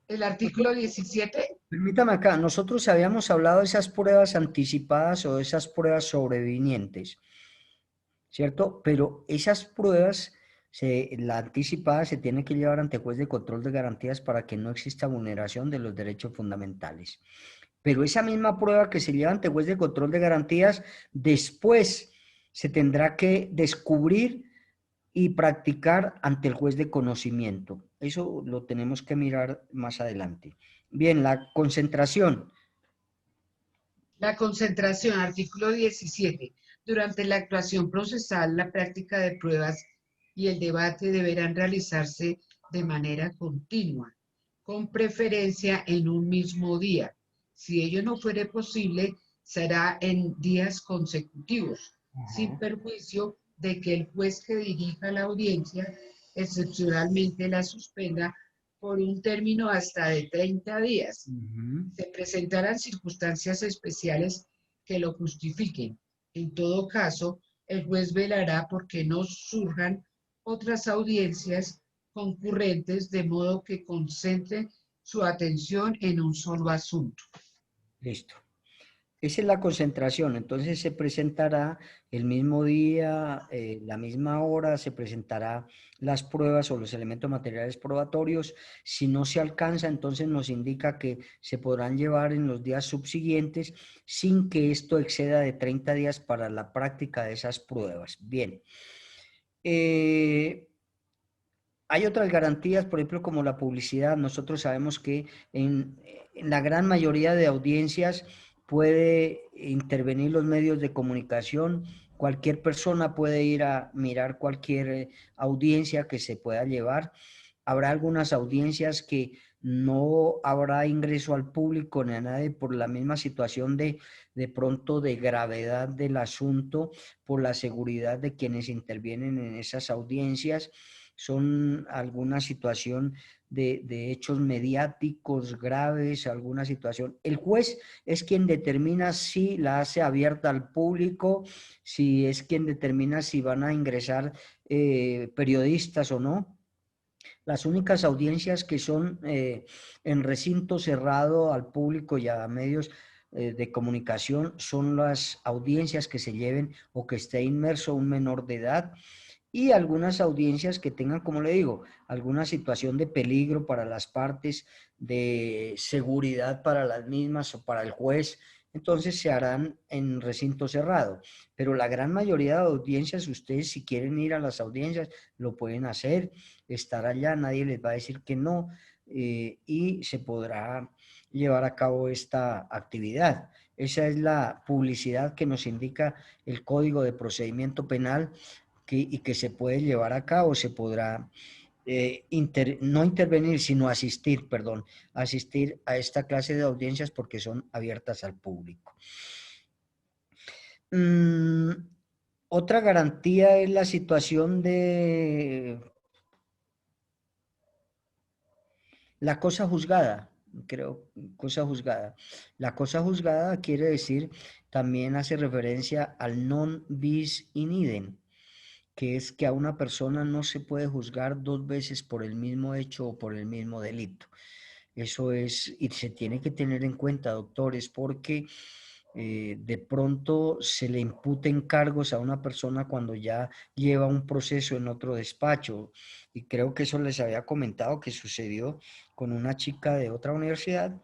El artículo 17. Permítame acá, nosotros habíamos hablado de esas pruebas anticipadas o de esas pruebas sobrevinientes, ¿cierto? Pero esas pruebas, la anticipada se tiene que llevar ante juez de control de garantías para que no exista vulneración de los derechos fundamentales. Pero esa misma prueba que se lleva ante juez de control de garantías, después se tendrá que descubrir y practicar ante el juez de conocimiento. Eso lo tenemos que mirar más adelante. Bien, la concentración. La concentración, artículo 17. Durante la actuación procesal, la práctica de pruebas y el debate deberán realizarse de manera continua, con preferencia en un mismo día. Si ello no fuere posible, será en días consecutivos, sin perjuicio de que el juez que dirija la audiencia excepcionalmente la suspenda por un término hasta de 30 días. Se presentarán circunstancias especiales que lo justifiquen. En todo caso, el juez velará porque no surjan otras audiencias concurrentes de modo que concentre su atención en un solo asunto. Listo. Esa es la concentración, entonces se presentará el mismo día, la misma hora, se presentará las pruebas o los elementos materiales probatorios. Si no se alcanza, entonces nos indica que se podrán llevar en los días subsiguientes sin que esto exceda de 30 días para la práctica de esas pruebas. Bien. Hay otras garantías, por ejemplo, como la publicidad. Nosotros sabemos que en la gran mayoría de audiencias puede intervenir los medios de comunicación. Cualquier persona puede ir a mirar cualquier audiencia que se pueda llevar. Habrá algunas audiencias que no habrá ingreso al público ni a nadie por la misma situación de pronto de gravedad del asunto, por la seguridad de quienes intervienen en esas audiencias. Son alguna situación de hechos mediáticos graves, alguna situación. El juez es quien determina si la hace abierta al público, si es quien determina si van a ingresar periodistas o no. Las únicas audiencias que son en recinto cerrado al público y a medios de comunicación son las audiencias que se lleven o que esté inmerso un menor de edad, y algunas audiencias que tengan, como le digo, alguna situación de peligro para las partes, de seguridad para las mismas o para el juez, entonces se harán en recinto cerrado. Pero la gran mayoría de audiencias, ustedes si quieren ir a las audiencias, lo pueden hacer, estar allá, nadie les va a decir que no, y se podrá llevar a cabo esta actividad. Esa es la publicidad que nos indica el Código de Procedimiento Penal, y que se puede llevar a cabo, se podrá no intervenir, sino asistir a esta clase de audiencias porque son abiertas al público. Otra garantía es la situación de la cosa juzgada. Cosa juzgada. La cosa juzgada quiere decir, también hace referencia al non bis in idem, que es que a una persona no se puede juzgar dos veces por el mismo hecho o por el mismo delito. Eso es, y se tiene que tener en cuenta, doctores, porque de pronto se le imputen cargos a una persona cuando ya lleva un proceso en otro despacho. Y creo que eso les había comentado que sucedió con una chica de otra universidad,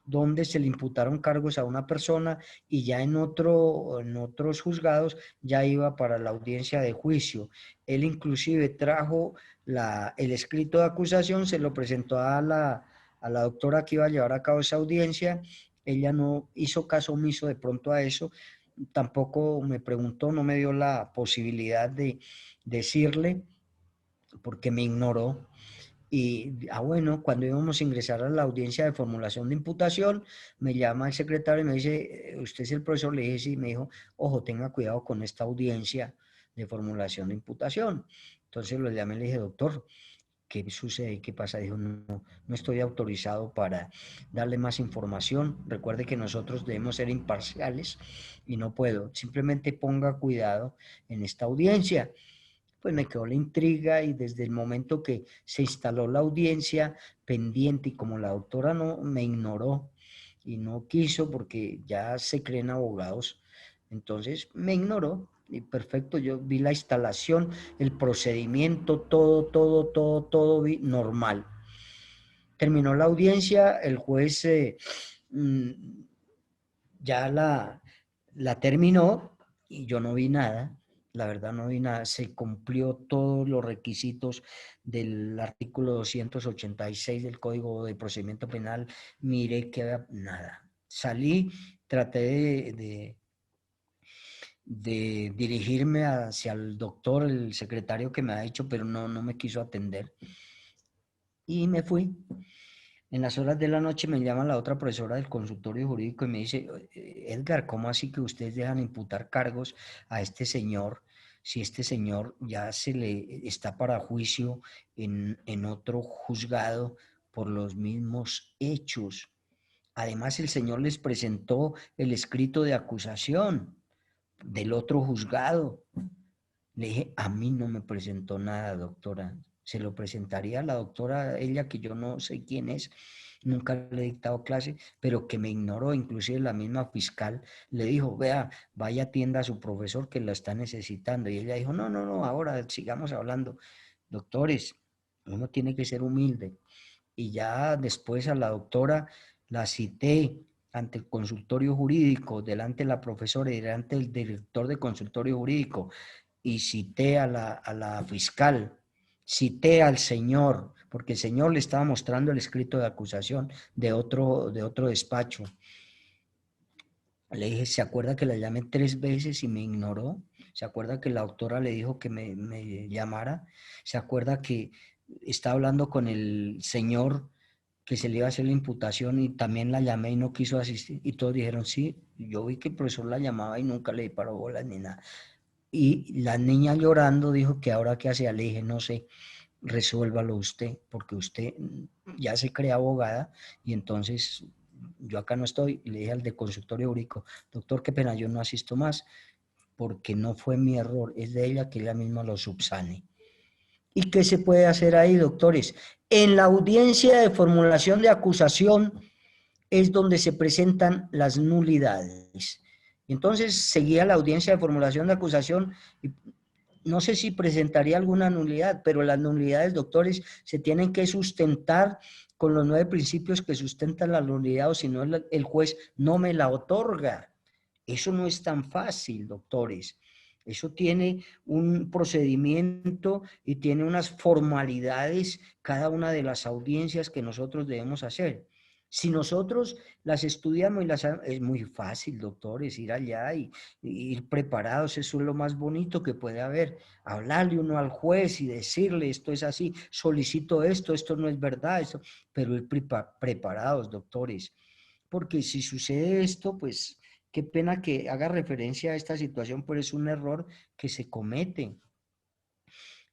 donde se le imputaron cargos a una persona y ya en otros juzgados ya iba para la audiencia de juicio. Él inclusive trajo el escrito de acusación, se lo presentó a la doctora que iba a llevar a cabo esa audiencia. Ella no hizo caso omiso de pronto a eso tampoco me preguntó, no me dio la posibilidad de decirle porque me ignoró. Y, bueno, cuando íbamos a ingresar a la audiencia de formulación de imputación, me llama el secretario y me dice, ¿usted es el profesor? Le dije, sí, me dijo, ojo, tenga cuidado con esta audiencia de formulación de imputación. Entonces lo llamé y le dije, doctor, ¿qué sucede? ¿Qué pasa? Dijo, no estoy autorizado para darle más información. Recuerde que nosotros debemos ser imparciales y no puedo. Simplemente ponga cuidado en esta audiencia. Pues me quedó la intriga y desde el momento que se instaló la audiencia pendiente y como la doctora no me ignoró y no quiso porque ya se creen abogados, entonces me ignoró y perfecto, yo vi la instalación, el procedimiento, todo vi normal. Terminó la audiencia, el juez ya la terminó y yo no vi nada. La verdad no vi nada, se cumplió todos los requisitos del artículo 286 del Código de Procedimiento Penal, miré que había nada. Salí, traté de dirigirme hacia el doctor, el secretario que me ha dicho, pero no me quiso atender. Y me fui. En las horas de la noche me llama la otra profesora del consultorio jurídico y me dice, Edgar, ¿cómo así que ustedes dejan imputar cargos a este señor si este señor ya se le está para juicio en otro juzgado por los mismos hechos? Además, el señor les presentó el escrito de acusación del otro juzgado. Le dije, a mí no me presentó nada, doctora. Se lo presentaría a la doctora, ella que yo no sé quién es, nunca le he dictado clase, pero que me ignoró, inclusive la misma fiscal le dijo, vea, vaya atienda a su profesor que la está necesitando. Y ella dijo, no, ahora sigamos hablando. Doctores, uno tiene que ser humilde. Y ya después a la doctora la cité ante el consultorio jurídico, delante de la profesora y delante del director de consultorio jurídico, y cité a la fiscal, cité al señor, porque el señor le estaba mostrando el escrito de acusación de otro despacho. Le dije, ¿se acuerda que la llamé 3 veces y me ignoró? ¿Se acuerda que la doctora le dijo que me llamara? ¿Se acuerda que estaba hablando con el señor que se le iba a hacer la imputación y también la llamé y no quiso asistir? Y todos dijeron, sí, yo vi que el profesor la llamaba y nunca le paró bolas ni nada. Y la niña llorando dijo que ahora qué hacía. Le dije, no sé, resuélvalo usted, porque usted ya se cree abogada y entonces yo acá no estoy. Y le dije al de consultorio jurídico, doctor, qué pena, yo no asisto más porque no fue mi error, es de ella que ella misma lo subsane. ¿Y qué se puede hacer ahí, doctores? En la audiencia de formulación de acusación es donde se presentan las nulidades. Entonces seguía la audiencia de formulación de acusación y no sé si presentaría alguna nulidad, pero las nulidades, doctores, se tienen que sustentar con los 9 principios que sustentan la nulidad, o si no el juez no me la otorga. Eso no es tan fácil, doctores. Eso tiene un procedimiento y tiene unas formalidades cada una de las audiencias que nosotros debemos hacer. Si nosotros las estudiamos es muy fácil, doctores, ir allá y ir preparados, eso es lo más bonito que puede haber. Hablarle uno al juez y decirle, esto es así, solicito esto no es verdad, pero ir preparados, doctores. Porque si sucede esto, pues qué pena que haga referencia a esta situación, pero es un error que se comete.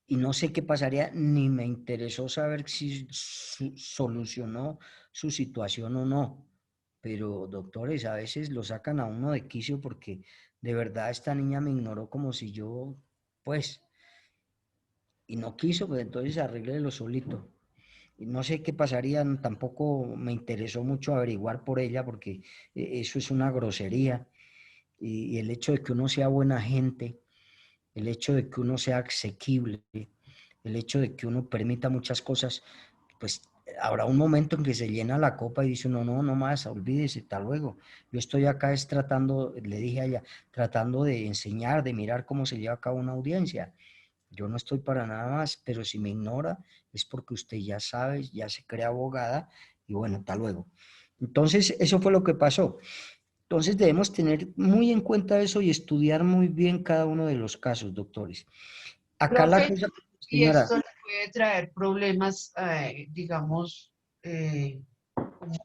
Y no sé qué pasaría, ni me interesó saber si solucionó su situación o no. Pero, doctores, a veces lo sacan a uno de quicio porque de verdad esta niña me ignoró como si yo, pues, y no quiso, pues entonces arréglelo solito. Y no sé qué pasaría, tampoco me interesó mucho averiguar por ella porque eso es una grosería. Y el hecho de que uno sea buena gente, el hecho de que uno sea asequible, el hecho de que uno permita muchas cosas, pues habrá un momento en que se llena la copa y dice uno, no más, olvídese, hasta luego. Yo estoy acá es tratando, le dije a ella, tratando de enseñar, de mirar cómo se lleva a cabo una audiencia. Yo no estoy para nada más, pero si me ignora es porque usted ya sabe, ya se cree abogada y bueno, hasta luego. Entonces, eso fue lo que pasó. Entonces debemos tener muy en cuenta eso y estudiar muy bien cada uno de los casos, doctores. Acá la Profe, cosa, y señora, esto le puede traer problemas, digamos,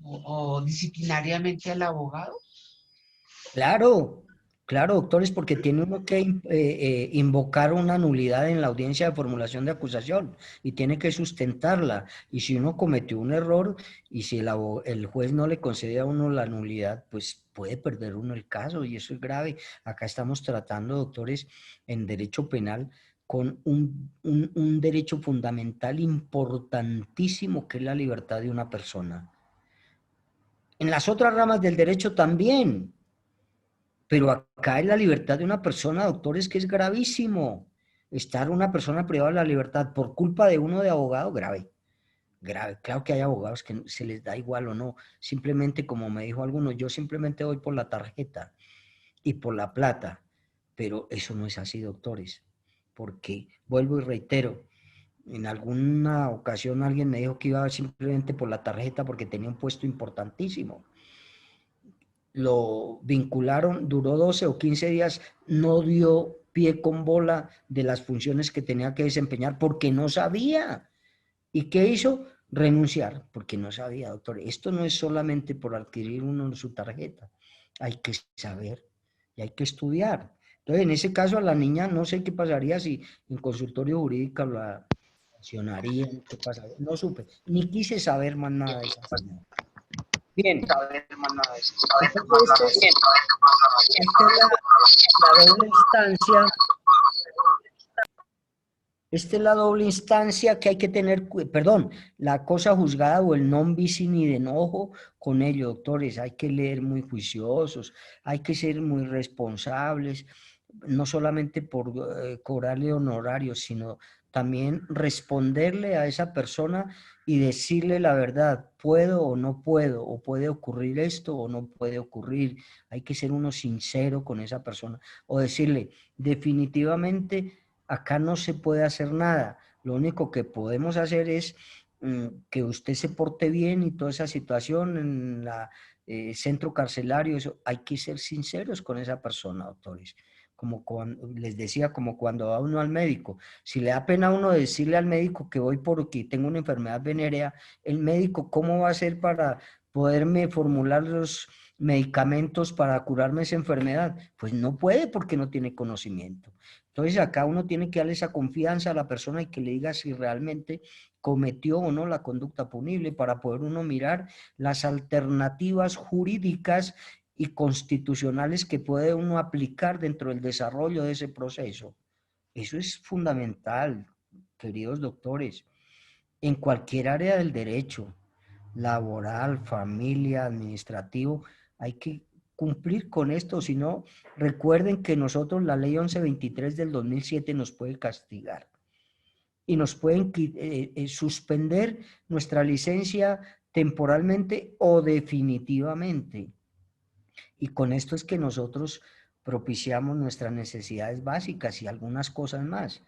o disciplinariamente al abogado. claro, claro, doctores, porque tiene uno que invocar una nulidad en la audiencia de formulación de acusación y tiene que sustentarla. Y si uno cometió un error y si el juez no le concede a uno la nulidad, pues puede perder uno el caso y eso es grave. Acá estamos tratando, doctores, en derecho penal con un derecho fundamental importantísimo que es la libertad de una persona. En las otras ramas del derecho también. Pero acá es la libertad de una persona, doctores, que es gravísimo. Estar una persona privada de la libertad por culpa de uno de abogado, grave, grave. Claro que hay abogados que se les da igual o no. Simplemente, como me dijo alguno, yo simplemente voy por la tarjeta y por la plata. Pero eso no es así, doctores. Porque, vuelvo y reitero, en alguna ocasión alguien me dijo que iba simplemente por la tarjeta porque tenía un puesto importantísimo. Lo vincularon, duró 12 o 15 días, no dio pie con bola de las funciones que tenía que desempeñar porque no sabía. ¿Y qué hizo? Renunciar, porque no sabía, doctor. Esto no es solamente por adquirir uno su tarjeta, hay que saber y hay que estudiar. Entonces, en ese caso a la niña no sé qué pasaría si en consultorio jurídico la sancionarían, qué pasaría, no supe, ni quise saber más nada de esa señora. Bien. Entonces, esta es la doble instancia. Esta es la doble instancia que hay que tener, perdón, la cosa juzgada o el non bis in idem, ojo con ello, doctores, hay que leer muy juiciosos, hay que ser muy responsables, no solamente por cobrarle honorarios, sino también responderle a esa persona y decirle la verdad, puedo o no puedo, o puede ocurrir esto o no puede ocurrir, hay que ser uno sincero con esa persona, o decirle, definitivamente acá no se puede hacer nada, lo único que podemos hacer es que usted se porte bien y toda esa situación en la centro carcelario, eso, hay que ser sinceros con esa persona, doctores. Como cuando, les decía, como cuando va uno al médico. Si le da pena a uno decirle al médico que voy porque tengo una enfermedad venérea, el médico, ¿cómo va a hacer para poderme formular los medicamentos para curarme esa enfermedad? Pues no puede porque no tiene conocimiento. Entonces acá uno tiene que darle esa confianza a la persona y que le diga si realmente cometió o no la conducta punible para poder uno mirar las alternativas jurídicas y constitucionales que puede uno aplicar dentro del desarrollo de ese proceso. Eso es fundamental, queridos doctores, en cualquier área del derecho, laboral, familia, administrativo, hay que cumplir con esto, si no, recuerden que nosotros la ley 1123 del 2007 nos puede castigar y nos pueden suspender nuestra licencia temporalmente o definitivamente. Y con esto es que nosotros propiciamos nuestras necesidades básicas y algunas cosas más.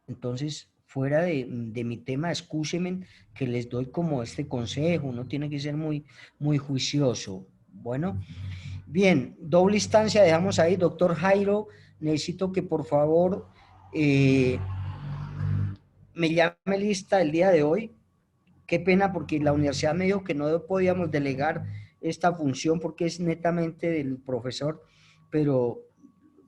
Entonces, fuera de mi tema, escúchenme que les doy como este consejo, uno tiene que ser muy, muy juicioso. Bueno, bien, doble instancia dejamos ahí. Doctor Jairo, necesito que por favor me llame lista el día de hoy. Qué pena porque la universidad me dijo que no podíamos delegar esta función porque es netamente del profesor, pero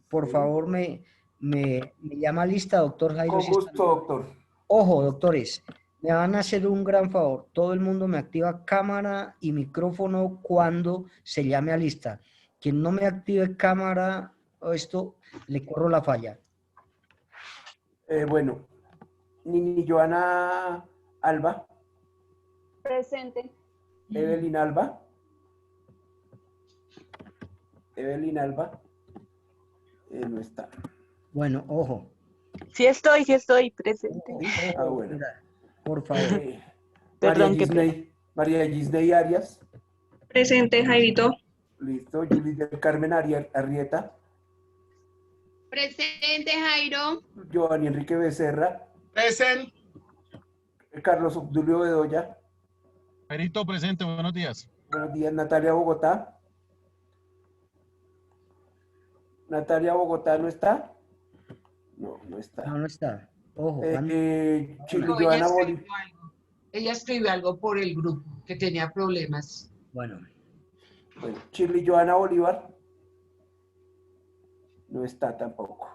por favor me llama lista, doctor Jairo. Con gusto, doctor. Ojo, doctores, me van a hacer un gran favor. Todo el mundo me activa cámara y micrófono cuando se llame a lista. Quien no me active cámara o esto, le corro la falla. Bueno, Nini Joana Alba. Presente. Evelyn Alba. Evelyn Alba. No está. Bueno, ojo. Sí estoy presente. Ah, bueno. Por favor. Perdón, María Gisney Arias. Presente, Jairito. Listo. Julie del Carmen Arrieta. Presente, Jairo. Giovanni Enrique Becerra. Presente. Carlos Obdulio Bedoya. Jairito, presente, buenos días. Buenos días, Natalia Bogotá. Natalia Bogotá no está. No, no está. No, no está. Ojo, Chile No, Joana Bolívar. ella escribió algo por el grupo, que tenía problemas. Bueno. Bueno, Chile Joana Bolívar. No está tampoco.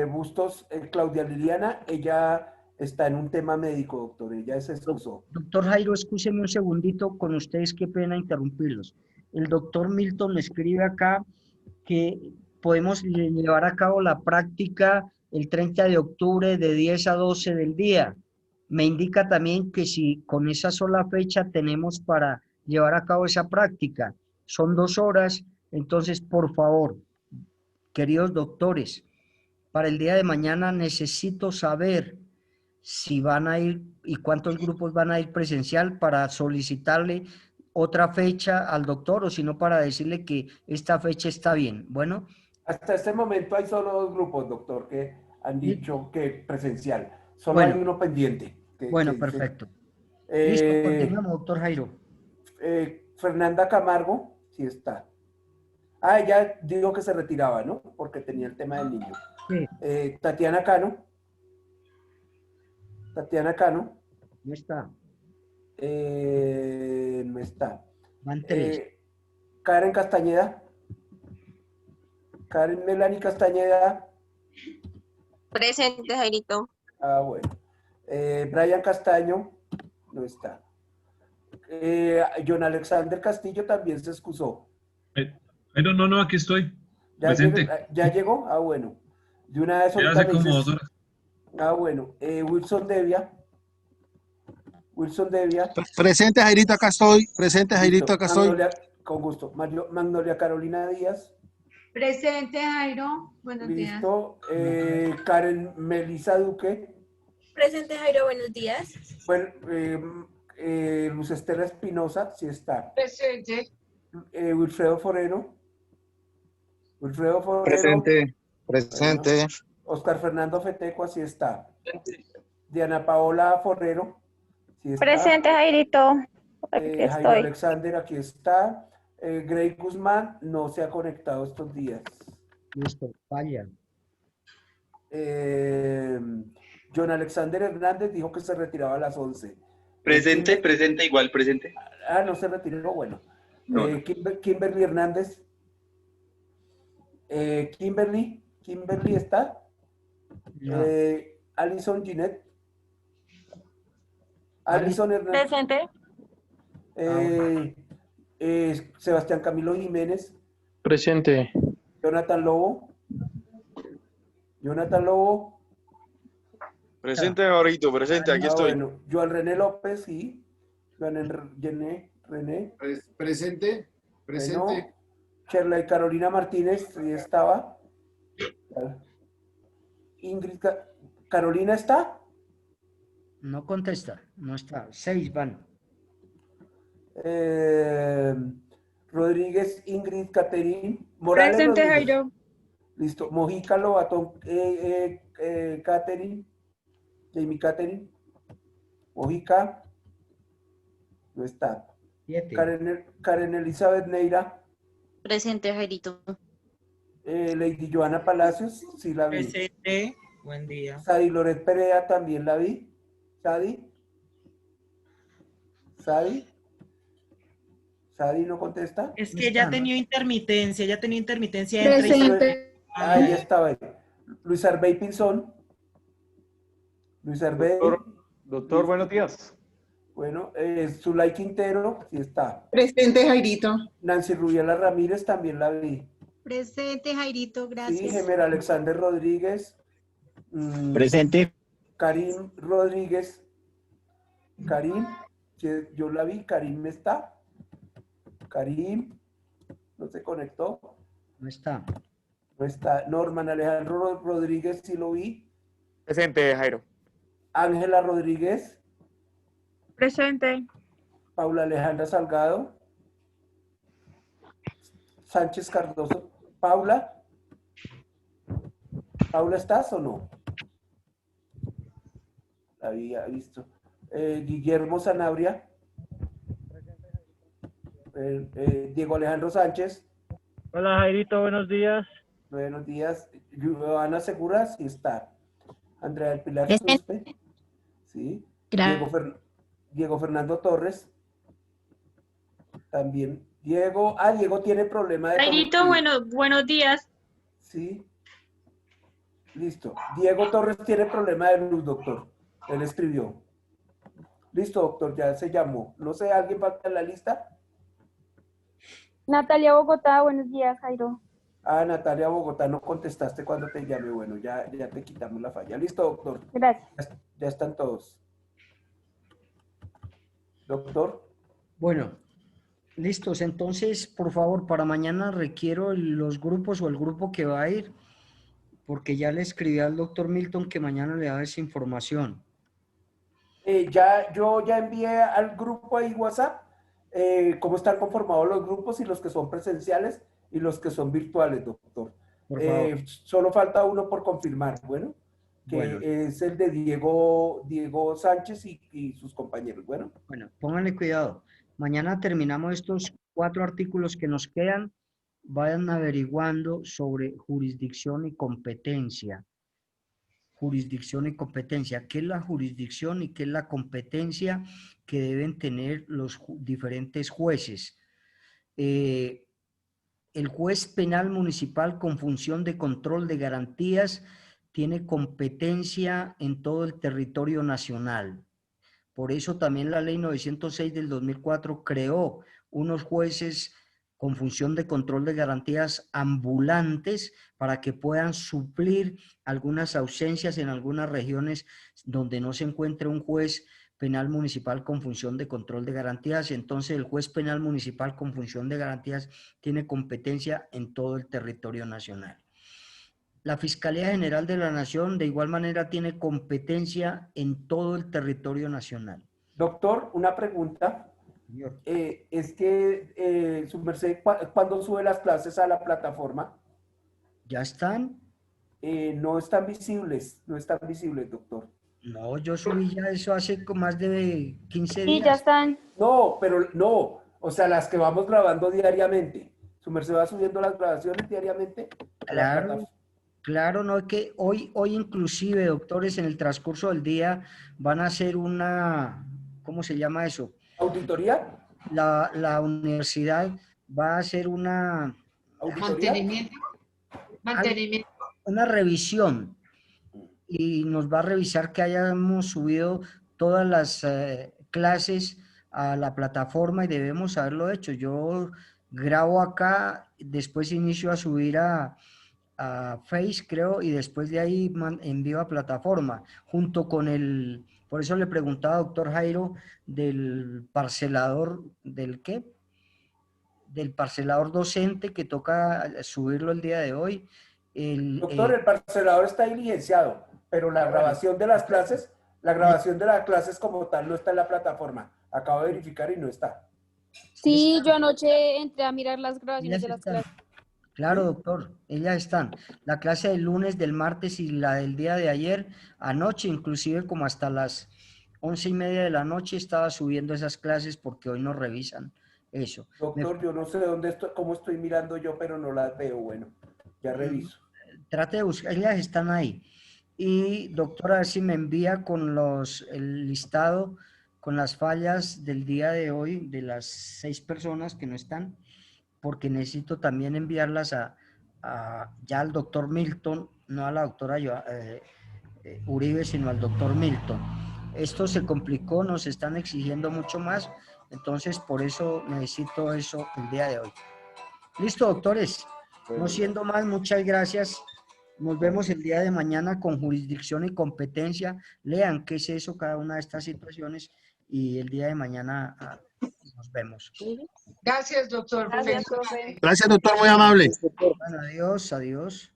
Bustos, Claudia Liliana, ella está en un tema médico, doctor. Ella se excusó. Doctor Jairo, escúcheme un segundito con ustedes, qué pena interrumpirlos. El doctor Milton me escribe acá que podemos llevar a cabo la práctica el 30 de octubre de 10 a 12 del día. Me indica también que si con esa sola fecha tenemos para llevar a cabo esa práctica, son 2 horas, entonces por favor, queridos doctores, para el día de mañana necesito saber si van a ir y cuántos grupos van a ir presencial para solicitarle otra fecha al doctor o si no para decirle que esta fecha está bien. Bueno. Hasta este momento hay solo 2 grupos, doctor, que han dicho que presencial. Solo Bueno. hay uno pendiente. Bueno, perfecto. Listo, continuamos, doctor Jairo. Fernanda Camargo, sí está. Ah, ella dijo que se retiraba, ¿no? Porque tenía el tema del niño. Sí. Tatiana Cano. Tatiana Cano. No está. No está. Van 3. Karen Castañeda. Karen Melanie Castañeda. Presente, Jairito. Ah, bueno. Brian Castaño. No está. John Alexander Castillo también se excusó. No, aquí estoy. Presente. ¿Ya llegó? Ah, bueno. De una vez Ya hace como 2 horas. Ah, bueno. Wilson Devia. Wilson Devia. Presente, Jairito, acá estoy. Presente, Jairito, acá estoy. Con gusto. Magnolia Carolina Díaz. Presente, Jairo. Buenos días. Listo. Karen Melisa Duque. Presente, Jairo. Buenos días. Bueno, Luz Estela Espinosa, sí está. Presente. Wilfredo Forero. Wilfredo Forero. Presente. Presente. Bueno. Oscar Fernando Feteco, así está. Diana Paola Forero. Sí está. Presente, Jairito. Aquí Jairo estoy. Alexander, aquí está. Grey Guzmán no se ha conectado estos días. Listo, falla. John Alexander Hernández dijo que se retiraba a las 11. Presente, presente, igual presente. Ah, no se retiró, bueno. No. Kimberly Hernández. Kimberly está. No. Alison Ginette. Alison Hernández. Presente. Sebastián Camilo Jiménez. Presente. Jonathan Lobo. Presente, Jairito, presente, aquí estoy. Bueno, Joan René López, sí. René. Presente. Bueno, Sherley Carolina Martínez, sí estaba. Ingrid, ¿Carolina está? No contesta, no está. 6 van. Rodríguez, Ingrid, Caterín. Morales. Presente, Rodríguez. Jairo. Listo. Mojica, Lobatón, Caterín. Jamie Caterín. Mojica. No está. 7. Karen Elizabeth Neira. Presente, Jairito. Lady Joana Palacios, sí la vi. Presente. Buen día. Sadi Loret Perea también la vi. Sadi no contesta. Es que ella ha tenido intermitencia, Presente. Ah, ya estaba ahí. Luis Arbey Pinzón. Luis Arbey. Doctor, buenos días. Bueno, Zulay Quintero, sí está. Presente, Jairito. Nancy Rubiela Ramírez también la vi. Presente, Jairito. Sí, Gracias. Gemer Alexander Rodríguez. Presente. Karim Rodríguez. Karim, sí, yo la vi. Karim está. Karim, no se conectó. No está. No está. Norman Alejandro Rodríguez, sí lo vi. Presente, Jairo. Ángela Rodríguez. Presente. Paula Alejandra Salgado. Sánchez Cardoso. Paula. ¿Paula estás o no? La había visto. Guillermo Sanabria. Diego Alejandro Sánchez. Hola, Jairito, buenos días. Buenos días. Ana Segura, sí está. Andrea del Pilar Presente. Suspe. Sí. Gracias. Diego Fernando Torres. También. Diego tiene problema de Jairito, conectividad. buenos días. Sí. Listo. Diego Torres tiene problema de luz, doctor. Él escribió. Listo, doctor, ya se llamó. No sé, ¿alguien falta en la lista? Natalia Bogotá, buenos días, Jairo. Ah, Natalia Bogotá, no contestaste cuando te llamé. Bueno, ya te quitamos la falla. Listo, doctor. Gracias. Ya están todos. Doctor. Bueno, listos. Entonces, por favor, para mañana requiero los grupos o el grupo que va a ir, porque ya le escribí al doctor Milton que mañana le da esa información. Yo ya envié al grupo ahí WhatsApp cómo están conformados los grupos y los que son presenciales y los que son virtuales, doctor. Por favor. Solo falta uno por confirmar, bueno, que Bueno. es el de Diego Sánchez y sus compañeros, bueno. Bueno, pónganle cuidado. Mañana terminamos estos 4 artículos que nos quedan. Vayan averiguando sobre jurisdicción y competencia. Jurisdicción y competencia. ¿Qué es la jurisdicción y qué es la competencia que deben tener los diferentes jueces? El juez penal municipal con función de control de garantías tiene competencia en todo el territorio nacional. Por eso también la ley 906 del 2004 creó unos jueces con función de control de garantías ambulantes para que puedan suplir algunas ausencias en algunas regiones donde no se encuentre un juez penal municipal con función de control de garantías. Entonces el juez penal municipal con función de garantías tiene competencia en todo el territorio nacional. La Fiscalía General de la Nación de igual manera tiene competencia en todo el territorio nacional. Doctor, una pregunta. Es que su merced, ¿cuándo sube las clases a la plataforma? ¿Ya están? No están visibles, doctor. No, yo subí ya eso hace más de 15 Sí, días. ya están. No, pero no, o sea, las que vamos grabando diariamente. ¿Su merced va subiendo las grabaciones diariamente? Claro, claro, no es que hoy inclusive, doctores, en el transcurso del día van a hacer una, ¿cómo se llama eso? ¿Auditoría? La universidad va a hacer una... Mantenimiento. Una revisión y nos va a revisar que hayamos subido todas las clases a la plataforma y debemos haberlo hecho. Yo grabo acá, después inicio a subir a Face, creo, y después de ahí envío a plataforma, junto con el... Por eso le preguntaba, doctor Jairo, del parcelador, ¿del qué? Del parcelador docente que toca subirlo el día de hoy. Doctor, el parcelador está diligenciado, pero la grabación de las clases, como tal no está en la plataforma. Acabo de verificar y no está. Sí, yo anoche entré a mirar las grabaciones de las clases. Claro, doctor, ellas están. La clase del lunes, del martes y la del día de ayer, anoche, inclusive como hasta las 11:30 de la noche estaba subiendo esas clases porque hoy nos revisan eso. Doctor, yo no sé cómo estoy mirando yo, pero no las veo. Bueno, ya reviso. Trate de buscar, ellas están ahí. Y doctor, a ver si me envía con el listado, con las fallas del día de hoy, de las 6 personas que no están, porque necesito también enviarlas ya al doctor Milton, no a la doctora Uribe, sino al doctor Milton. Esto se complicó, nos están exigiendo mucho más, entonces por eso necesito eso el día de hoy. Listo, doctores. No siendo más, muchas gracias. Nos vemos el día de mañana con jurisdicción y competencia. Lean qué es eso, cada una de estas situaciones, y el día de mañana nos vemos. Gracias, doctor. Gracias, doctor, muy amable. Bueno, adiós.